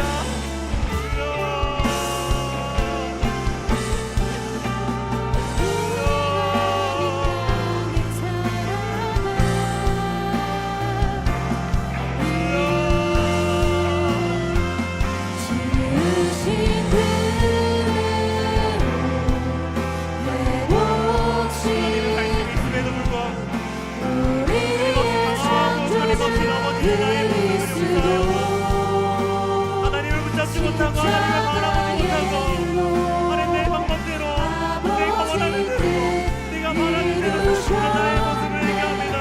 하나님을 붙잡지 못하고 하나님을 바라보지 못하고 하나님 내 방법대로 내가 원하는 대로 내가 말하는 대로 살아가는 나의 모습을 얘기합니다.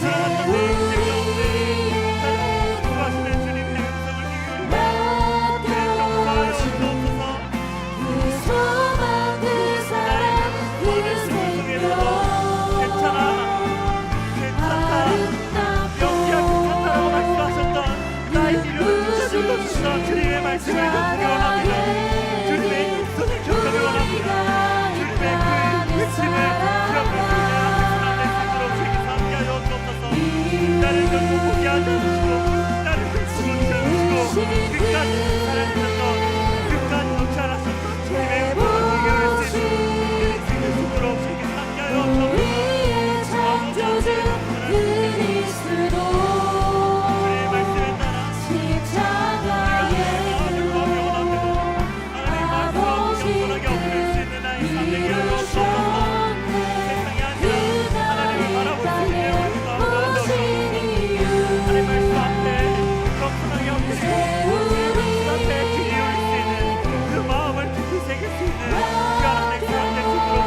주의 말씀이 그렇게 불구하고 주님을 지키며 그렇게 하나님 내 마음을 살아갔던 내 인생 가운데 구하시는 주님의 음성을 기울이며 그의 정사하여 주옵소서. 주님의 말씀을 듣기 원합니다. 주님의 음성을 경험하기 원합니다. 주님의 그 외침을 기억하시며 하나님의 삶으로 주님께서 함께하여 주옵소서. 나를 결코 포기하지 않으시고 나를 결코 견디시고 끝까지 사랑하셨던 끝까지 놓지 않으셨던 주님의 음성을 기억할 수 있는 주님의 손으로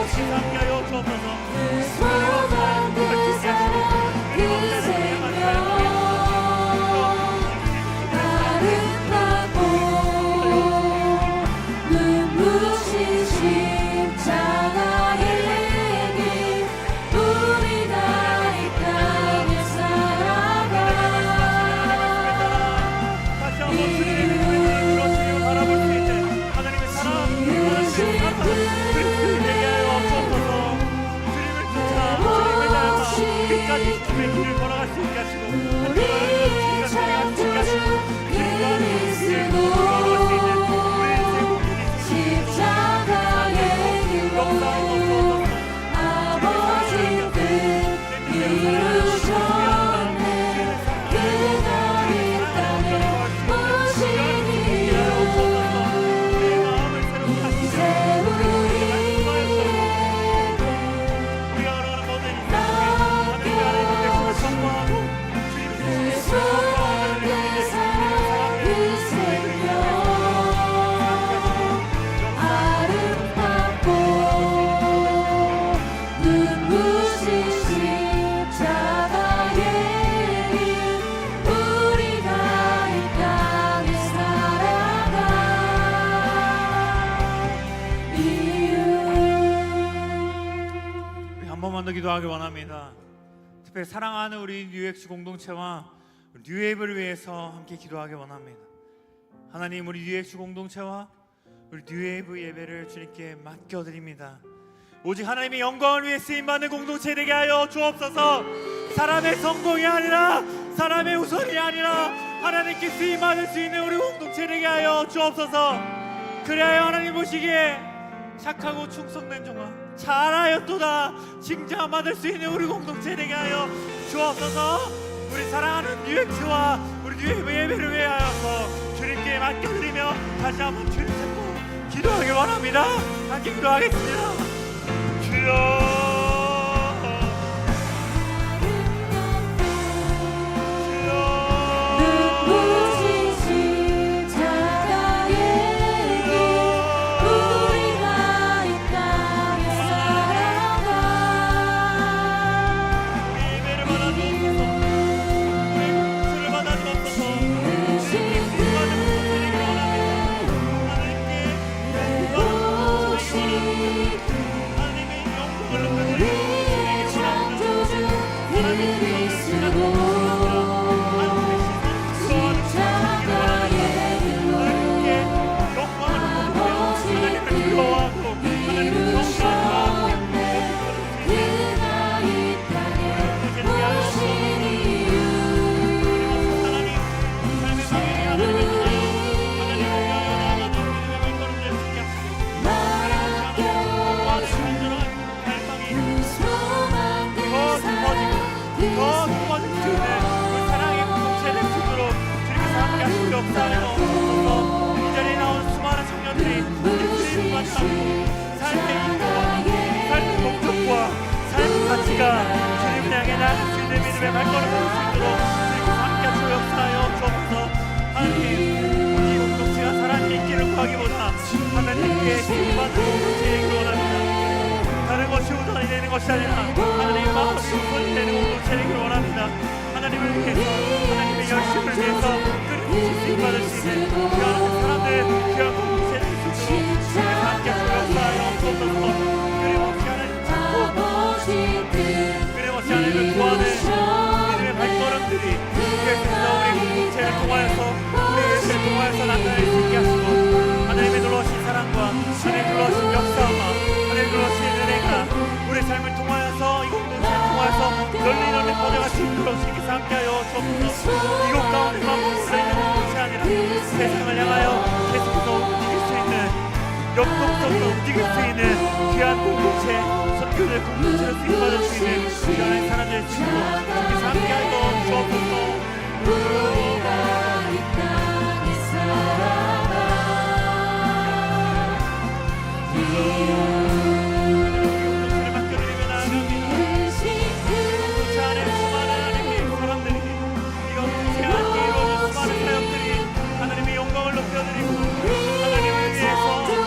주님께서 함께하여 주옵소서. 주님의 말씀에 따라 기도하기 원합니다. 특별히 사랑하는 우리 뉴엑스 공동체와 뉴앱을 위해서 함께 기도하기 원합니다. 하나님, 우리 뉴엑스 공동체와 우리 뉴앱의 예배를 주님께 맡겨드립니다. 오직 하나님의 영광을 위해 쓰임받는 공동체 되게 하여 주옵소서. 사람의 성공이 아니라 사람의 우선이 아니라 하나님께 쓰임받을 수 있는 우리 공동체 되게 하여 주옵소서. 그래야 하나님 보시기에 착하고 충성된 종아 잘하였도다 칭찬받을 수 있는 우리 공동체 되게 하여 주옵소서. 우리 사랑하는 뉴엑스와 우리 뉴앱의 예배를 위하여서 주님께 맡겨드리며 다시 한번 주님 찾고 기도하기 원합니다. 함께 기도하겠습니다. 주여 눈부신 십자가의 길 우리가 이 땅에 살아가 예배를 받아주옵소서. 우리의 공수를 받아주옵소서. 우리의 창조주 그리스도 십자가의 길로 아버지 뜻 이루셨네 그가 이 땅에 오신 이유 주님을 향해 나갈 수 있는 믿음의 발걸음을 수 있도록 주님께서 함께 하시고 역사하여 주옵소서. 하나님, 이 공동체가 사랑이 있기를 구하기보다 하나님께 쓰임받는 공동체에 있기를 원합니다. 다른 것이 우선이 되는 것이 아니라 하나님의 마음이 우선이 되는 공동체에 있기를 원합니다. 하나님을 위해서 하나님의 열심을 위해서 끊임없이 쓰임받을 수 있는 귀한 사람들 귀한 공동체에 있을 수 있도록 주님께서 함께 하시고 역사하여 주옵소서. 끊임없이 하나님 찾고 끊임없이 하나님을 구하는 믿음의 발걸음들이 그래서 우리 공동체를 통하여서 우리 예배를 통하여서 나타날 수 있게 하시고 하나님의 놀라우신 사랑과 하나님의 놀라우신 역사와 하나님의 놀라우신 은혜가 우리 삶을 통하여서 이 공동체를 통하여서 널리 퍼져갈 수 있도록 주님께서 함께하여 주옵소서. 이곳 가운데만 머물러 있는 공동체 아니라 세상을 향하여 계속해서 움직일 수 있는 역동적으로 움직일 수 있는 귀한 공동체 선교들 공동체를 쓰임받을 수 있는 귀한 사람들 주시고 주님께서 함께하여 주옵소서. 우리가 이 땅에 살아가 공동체를 맡겨드리며 나아갑니다. 공동체 안에 수많은 하나님의 사람들이 이 공동체 안에 이루어진 수많은 사역들이 하나님의 영광을 높여드리고 하나님을 위해서 모든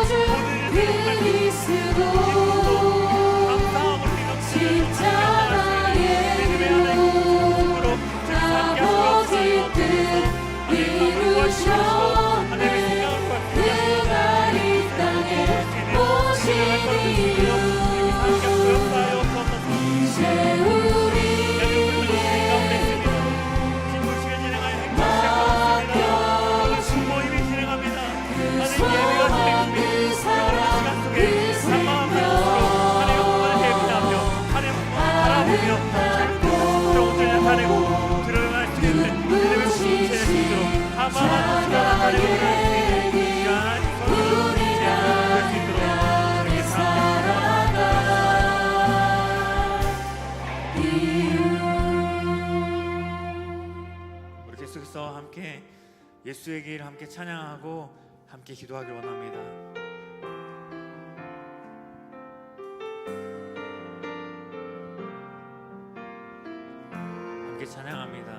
일을 행할 수 있는 감사함으로 십자가의 믿음의 하나님 공동체로 아버지 뜻 이루셨네 그가 이 땅에 오신 이유 이제 우리에게 소망 그 사랑 그 생명 우리 계속해서 함께 예수의 길 함께 찬양하고 함께 기도하길 원합니다. 함께 찬양합니다.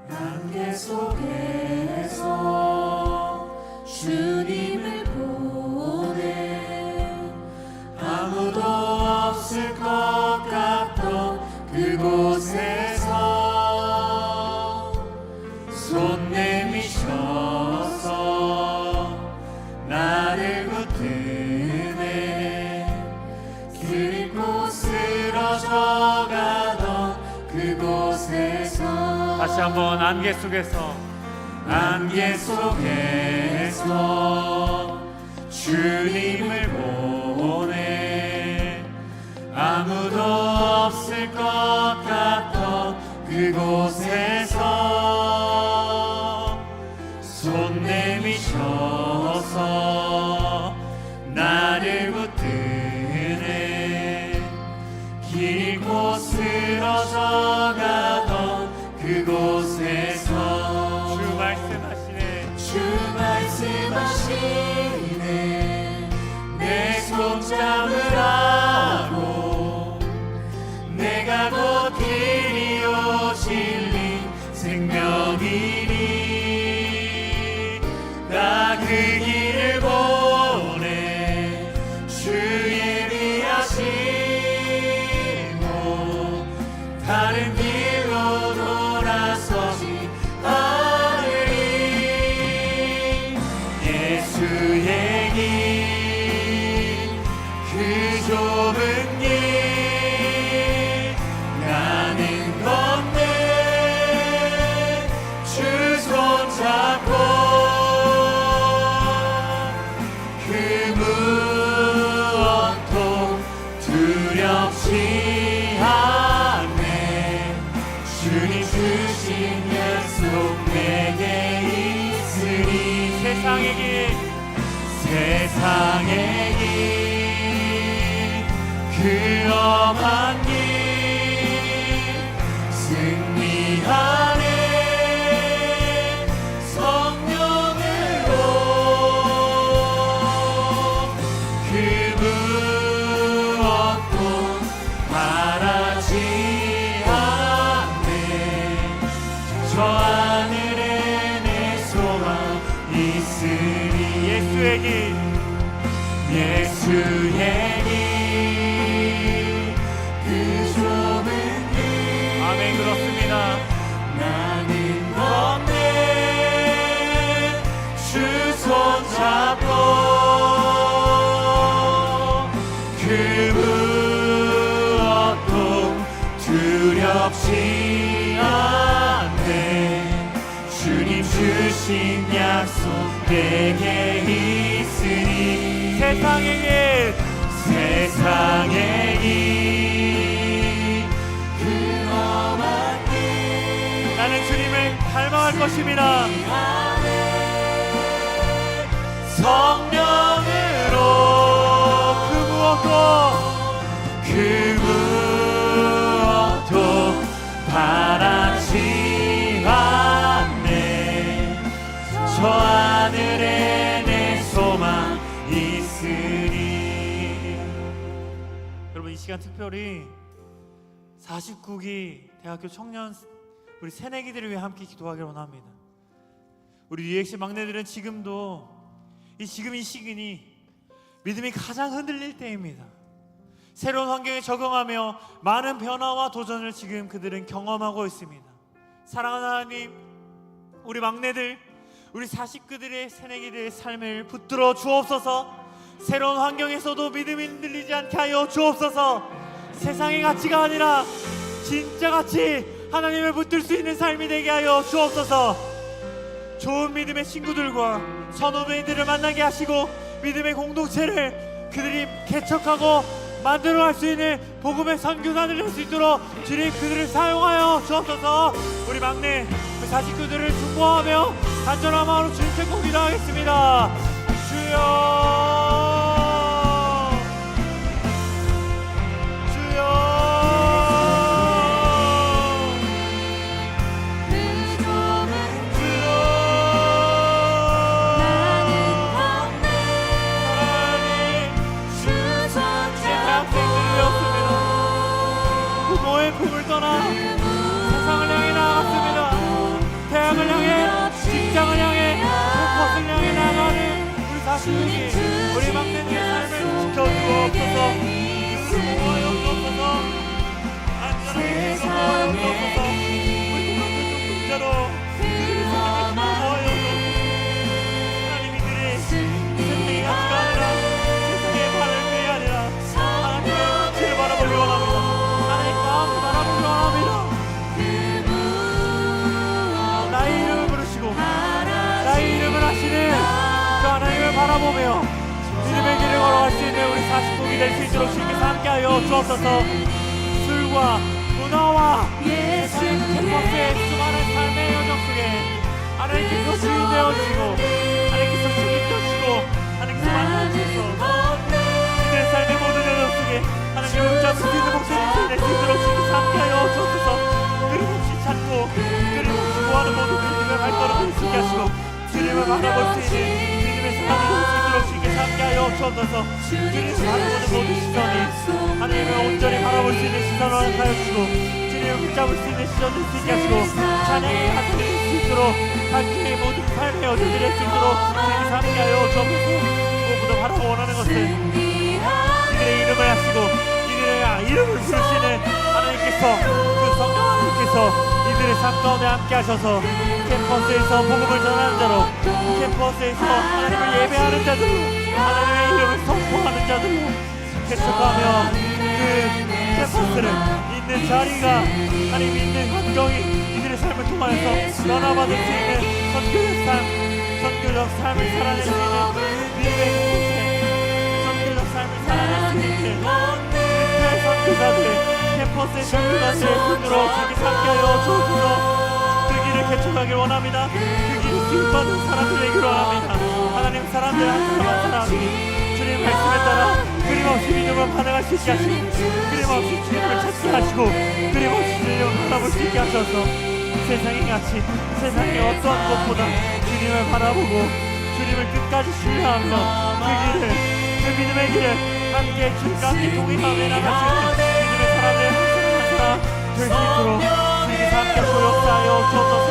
안개 속에서 주님을 보내 아무도 없을 것 같던 그곳에서 손 내미셔서 나를 붙드네 길고 쓰러져가던 그곳에서 다시 한번 안개 속에서 주님을 보내 아무도 없을 것 같던 그곳에서 손 내미셔서 나를 붙드네 길고 쓰러져가던 그곳에서 주 말씀하시네 주 말씀하시네 동참을 하고 내가 곧 길이요 진리 생명이니 나 그 길을 보내 주 예비하시고 다른 길로 돌아서지 않으리 예수의 길 그 좁은 길 나는 걷네 주 손잡고 그 무엇도 두렵지 않네 주님 주신 약속 내게 있으니 세상의 길 그 험한 길 승리하네 성령으로 그 무엇도 바라지 않네 저 하늘에 내 소망 있으니 예수의 길 그 좁은 길 아멘. 그렇습니다. 나는 걷네 주 손잡고 그 무엇도 두렵지 않네 주님 주신 약속 내게 있으니 세상의 길 그 험한 길 나는 주님을 닮아갈 것입니다. 성령으로 그 무엇도 바라지 않네 저 하늘에 내 소망 있으니 여러분, 이 시간 특별히 49기 대학교 청년 우리 새내기들을 위해 함께 기도하기를 원합니다. 우리 UX 막내들은 지금 이 시기니 믿음이 가장 흔들릴 때입니다. 새로운 환경에 적응하며 많은 변화와 도전을 지금 그들은 경험하고 있습니다. 사랑하는 하나님, 우리 막내들, 우리 49들의 새내기들의 삶을 붙들어 주옵소서. 새로운 환경에서도 믿음이 흔들리지 않게 하여 주옵소서. 세상의 가치가 아니라 진짜 가치, 하나님을 붙들 수 있는 삶이 되게 하여 주옵소서. 좋은 믿음의 친구들과 선후배들을 만나게 하시고 믿음의 공동체를 그들이 개척하고 만들어갈 수 있는 복음의 선교사들 될 수 있도록 주님 그들을 사용하여 주옵소서. 우리 막내 그 49들을 축복하며 간절한 마음으로 주님께 꼭 기도하겠습니다. 주여, 품을 떠나 세상을 향해 나아갔습니다. 대학을 향해, 직장을 향해, 캠퍼스를 향해 나아가는 우리 49기 우리 막내들의 삶을 지켜주옵소서. 보호하여 주옵소서. 안전하게 보호하여 주옵소서. 우리 국가교육 분자로 그들의 삶을 보호하여 주옵소서. 하나님 이들이 세상의 가치가 아니라 세상의 바람이 아니라 하나님의 가치를 바라보기 원합니다. 나의 이름을 부르시고 나의 이름을 하시는 그 하나님을 바라보며 믿음의 길을 걸어갈 수 있는 우리 49기 될 수 있도록 주님께서 함께하여 주옵소서. 술과 문화와 세상의 캠퍼스의 수많은 삶의 여정 속에 하나님께서 주인 되어주시고 하나님께서 책임져주시고 하나님께서 만나주셔서 그들의 삶의 모든 여정 속에 하나님을 붙잡고 믿는 목소리 낼 수 있도록 주님께서 함께하여 주옵소서. 끊임없이 찾고 끊임없이 구하는 모든 믿음의 발걸음을 있게 하시고 주님을 바라볼 수 있는 믿음의 사람이 될 수 있도록 주님께서 함께하여 주옵소서. 주님을 바라볼 시선을 하여 주시고 주님을 붙잡을 수 있는 시선 될 수 있게 하시고 찬양의 가슴이 될 수 있도록 함께 모든 삶의 어제들의 수 있도록 주님이 함께하여 주옵소서. 무엇보다 바라고 원하는 것은 이들의 이름을 하시고 이들의 이름을 부르시는 하나님께서 그 성령 하나님께서 이들의 삶 가운데 함께 하셔서 캠퍼스에서 복음을 전하는 자로 캠퍼스에서 하나님을 예배하는 자들로 하나님의 이름을 선포하는 자들로 개척하며 그 캠퍼스를 있는 자리가 하나님 있는 환경이 이들의 삶을 통하여서 변화받을 수 있는 선교적 삶을 살아낼 수 있는 믿음의 공동체 선교적 삶을 살아낼 수 있는 선교사들 캠퍼스의 선교사들의 손으로 주께 함께하여 주옵소서. 그 길을 개척하길 원합니다. 그 길을 기뻐하는 사람들 되기를 원합니다. 하나님 사람들 한 사람 한 사람이 주님 말씀에 따라 끊임없이 믿음을 반응할 수 있게 하시고 끊임없이 주님을 찾게 하시고 끊임없이 주님을 바라볼 수 있게 하셔서 세상의 가치 세상의 어떠한 것보다 주님을 바라보고 주님을 끝까지 신뢰하며 그 믿음의 길을 함께 주님과 함께 동행하며 나가시는 믿음의 사람들 한 사람 될 수 있도록 주님께서 함께 역사하여 주옵소서.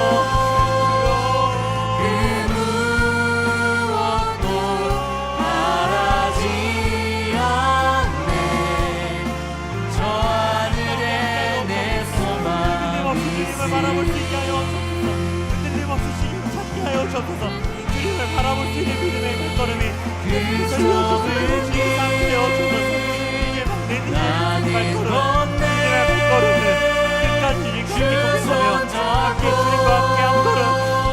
바라볼 수 있게 하여 주옵소서. 흔들림 없이 주님을 찾게 하여 주옵소서. 주님을 바라볼 수 있는 믿음의 발걸음이 주님을 상대하여 주옵소서. 이제 내 발걸음을 끝까지 주님과 함께 동행하며 함께 주님과 함께 한 걸음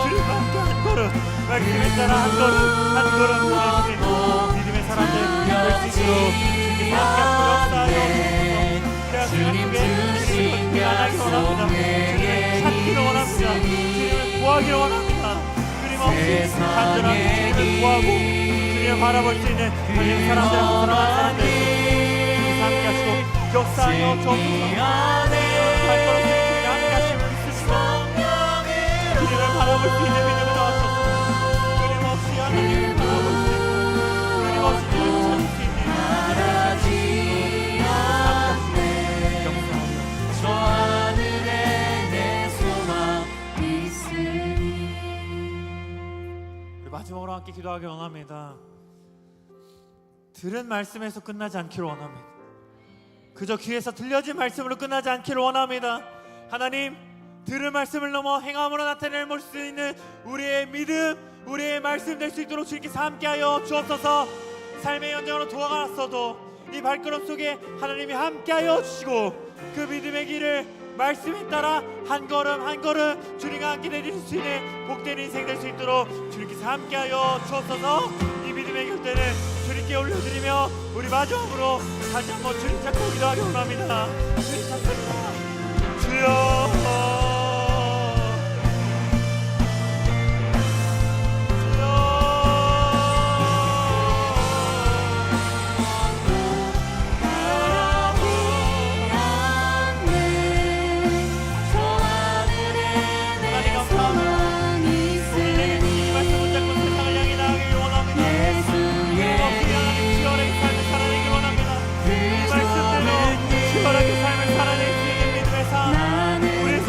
주님과 함께 한 걸음 말씀에 따라 한 걸음 보내주시는 믿음의 사람들 될 수 있도록 주님과 함께 역사하여 주옵소서. 주님의 주님을 만나기 원합니다. 찾기를 원합니다. 주님을 구하기를 원합니다. 끊임없이 간절한 주님을 구하고 주님을 바라볼 수 있는 하나님 사람들 한 사람 한 사람들 주님께서 함께 하시고 역사하여 주옵소서. 발걸음을 주님이 함께 하심을 믿습니다. 주님을 바라볼 수 있는 믿음을 나와주소서. 끊임없이 하나님을 바라볼 수 있고 끊임없이 주님을 찾을 수 있는 마지막으로 함께 기도하기 원합니다. 들은 말씀에서 끝나지 않기를 원합니다. 그저 귀에서 들려진 말씀으로 끝나지 않기를 원합니다. 하나님, 들은 말씀을 넘어 행함으로 나타낼 수 있는 우리의 믿음, 우리의 말씀 될 수 있도록 주님께서 함께하여 주옵소서. 삶의 현장으로 돌아갔어도 이 발걸음 속에 하나님이 함께하여 주시고 그 믿음의 길을 말씀에 따라 한 걸음 한 걸음 주님과 함께 내릴 수 있는 복된 인생 될 수 있도록 주님께서 함께하여 주옵소서. 이 믿음의 결대는 주님께 올려드리며 우리 마지막으로 다시 한번 주님 찾고 기도하기 원합니다. 주님 찾습니다. 주여 우리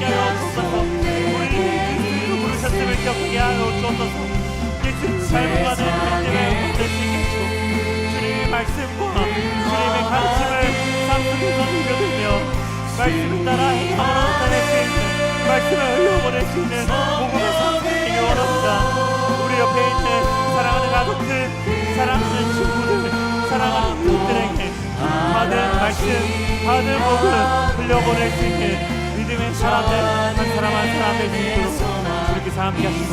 함께하여 주옵소서. 우리 그리스도로 부르셨음을 기억하게 하여 주옵소서. 예수님 삶을 받은 믿음의 될수 있게 하시고 주님의 말씀과 주님의 가르침을 삶 속에서 읽어들며 말씀을 따라 행함으로 나타낼 수 있는 말씀을 흘려보낼 수 있는 복음의 삶을 되기 원합니다. 우리 옆에 있는 사랑하는 가족들, 사랑하는 친구들, 사랑하는 이웃들에게 받은 말씀, 받은 복음 흘려보낼 수 있는 믿음의 사람들, 한 사람 한 사람 될 수 있도록 주님께서 함께 하시고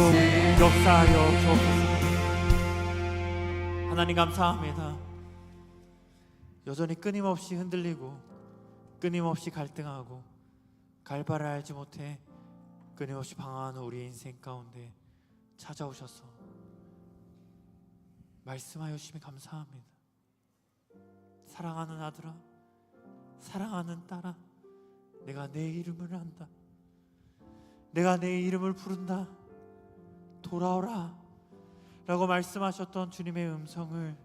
역사하여 주옵소서. 하나님 감사합니다. 여전히 끊임없이 흔들리고 끊임없이 갈등하고 갈 바를 알지 못해 끊임없이 방황하는 우리의 인생 가운데 찾아오셔서 말씀하여 주심에 감사합니다. 사랑하는 아들아, 사랑하는 딸아, 내가 내 이름을 안다. 내가 내 이름을 부른다. 돌아오라 라고 말씀하셨던 주님의 음성을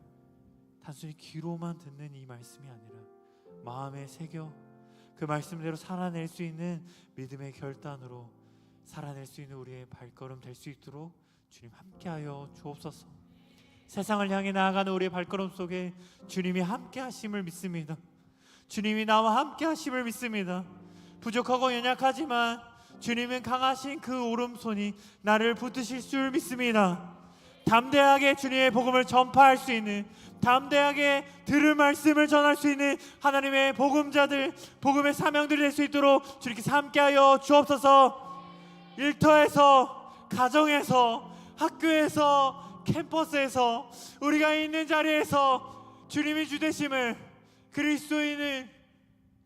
단순히 귀로만 듣는 이 말씀이 아니라 마음에 새겨 그 말씀대로 살아낼 수 있는 믿음의 결단으로 살아낼 수 있는 우리의 발걸음 될 수 있도록 주님 함께하여 주옵소서. 세상을 향해 나아가는 우리의 발걸음 속에 주님이 함께 하심을 믿습니다. 주님이 나와 함께 하심을 믿습니다. 부족하고 연약하지만 주님은 강하신 그 오른손이 나를 붙드실 줄 믿습니다. 담대하게 주님의 복음을 전파할 수 있는, 담대하게 들을 말씀을 전할 수 있는 하나님의 복음자들, 복음의 사명들이 될 수 있도록 주님께서 함께하여 주옵소서. 일터에서, 가정에서, 학교에서, 캠퍼스에서, 우리가 있는 자리에서 주님이 주되심을, 그리스도인을,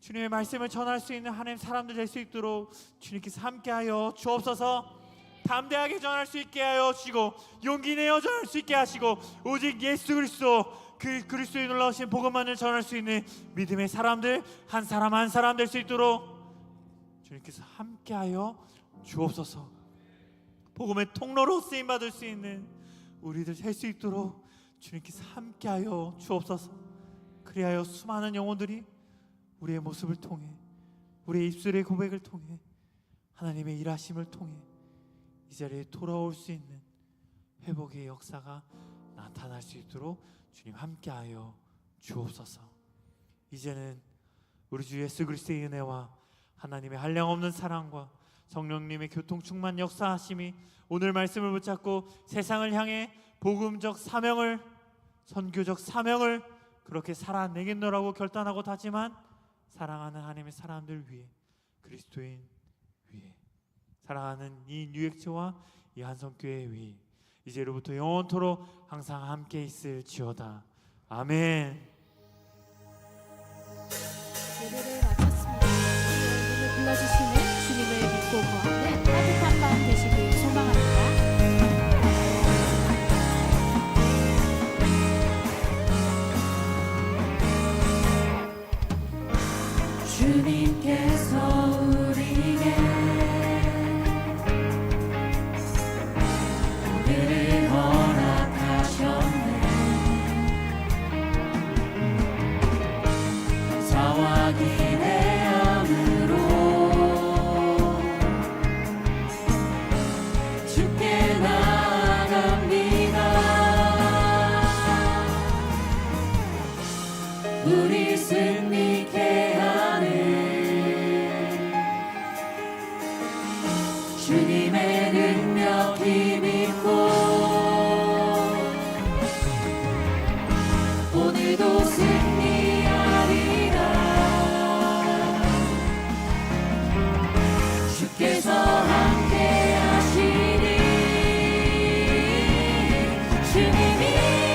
주님의 말씀을 전할 수 있는 하나님 사람들 될 수 있도록 주님께서 함께하여 주옵소서. 담대하게 전할 수 있게 하여 주시고 용기 내어 전할 수 있게 하시고 오직 예수 그리스도, 그 그리스도의 놀라우신 복음만을 전할 수 있는 믿음의 사람들 한 사람 한 사람 될 수 있도록 주님께서 함께하여 주옵소서. 복음의 통로로 쓰임받을 수 있는 우리들 될 수 있도록 주님께서 함께하여 주옵소서. 그리하여 수많은 영혼들이 우리의 모습을 통해, 우리의 입술의 고백을 통해, 하나님의 일하심을 통해 이 자리에 돌아올 수 있는 회복의 역사가 나타날 수 있도록 주님 함께하여 주옵소서. 이제는 우리 주 예수 그리스도의 은혜와 하나님의 한량없는 사랑과 성령님의 교통 충만 역사하심이 오늘 말씀을 붙잡고 세상을 향해 복음적 사명을, 선교적 사명을 그렇게 살아내겠노라고 결단하고 다짐한 사랑하는 하나님의 사람들 위해, 그리스도인 위해, 사랑하는 이 뉴액처와 이 한성교회 위에 이제로부터 영원토록 항상 함께 있을지어다. 아멘. 예배를 마쳤습니다. 우리를 불러주시는 주님을 믿고 거하는 따뜻한 마음 되시길 소망합니다. 주님께서 우리에게 우리를 허락하셨네. 사와 기대함으로 주께 나아갑니다. 우리 승리케 주님의 능력 힘입고 오늘도 승리하리라. 주께서 함께 하시니 주님이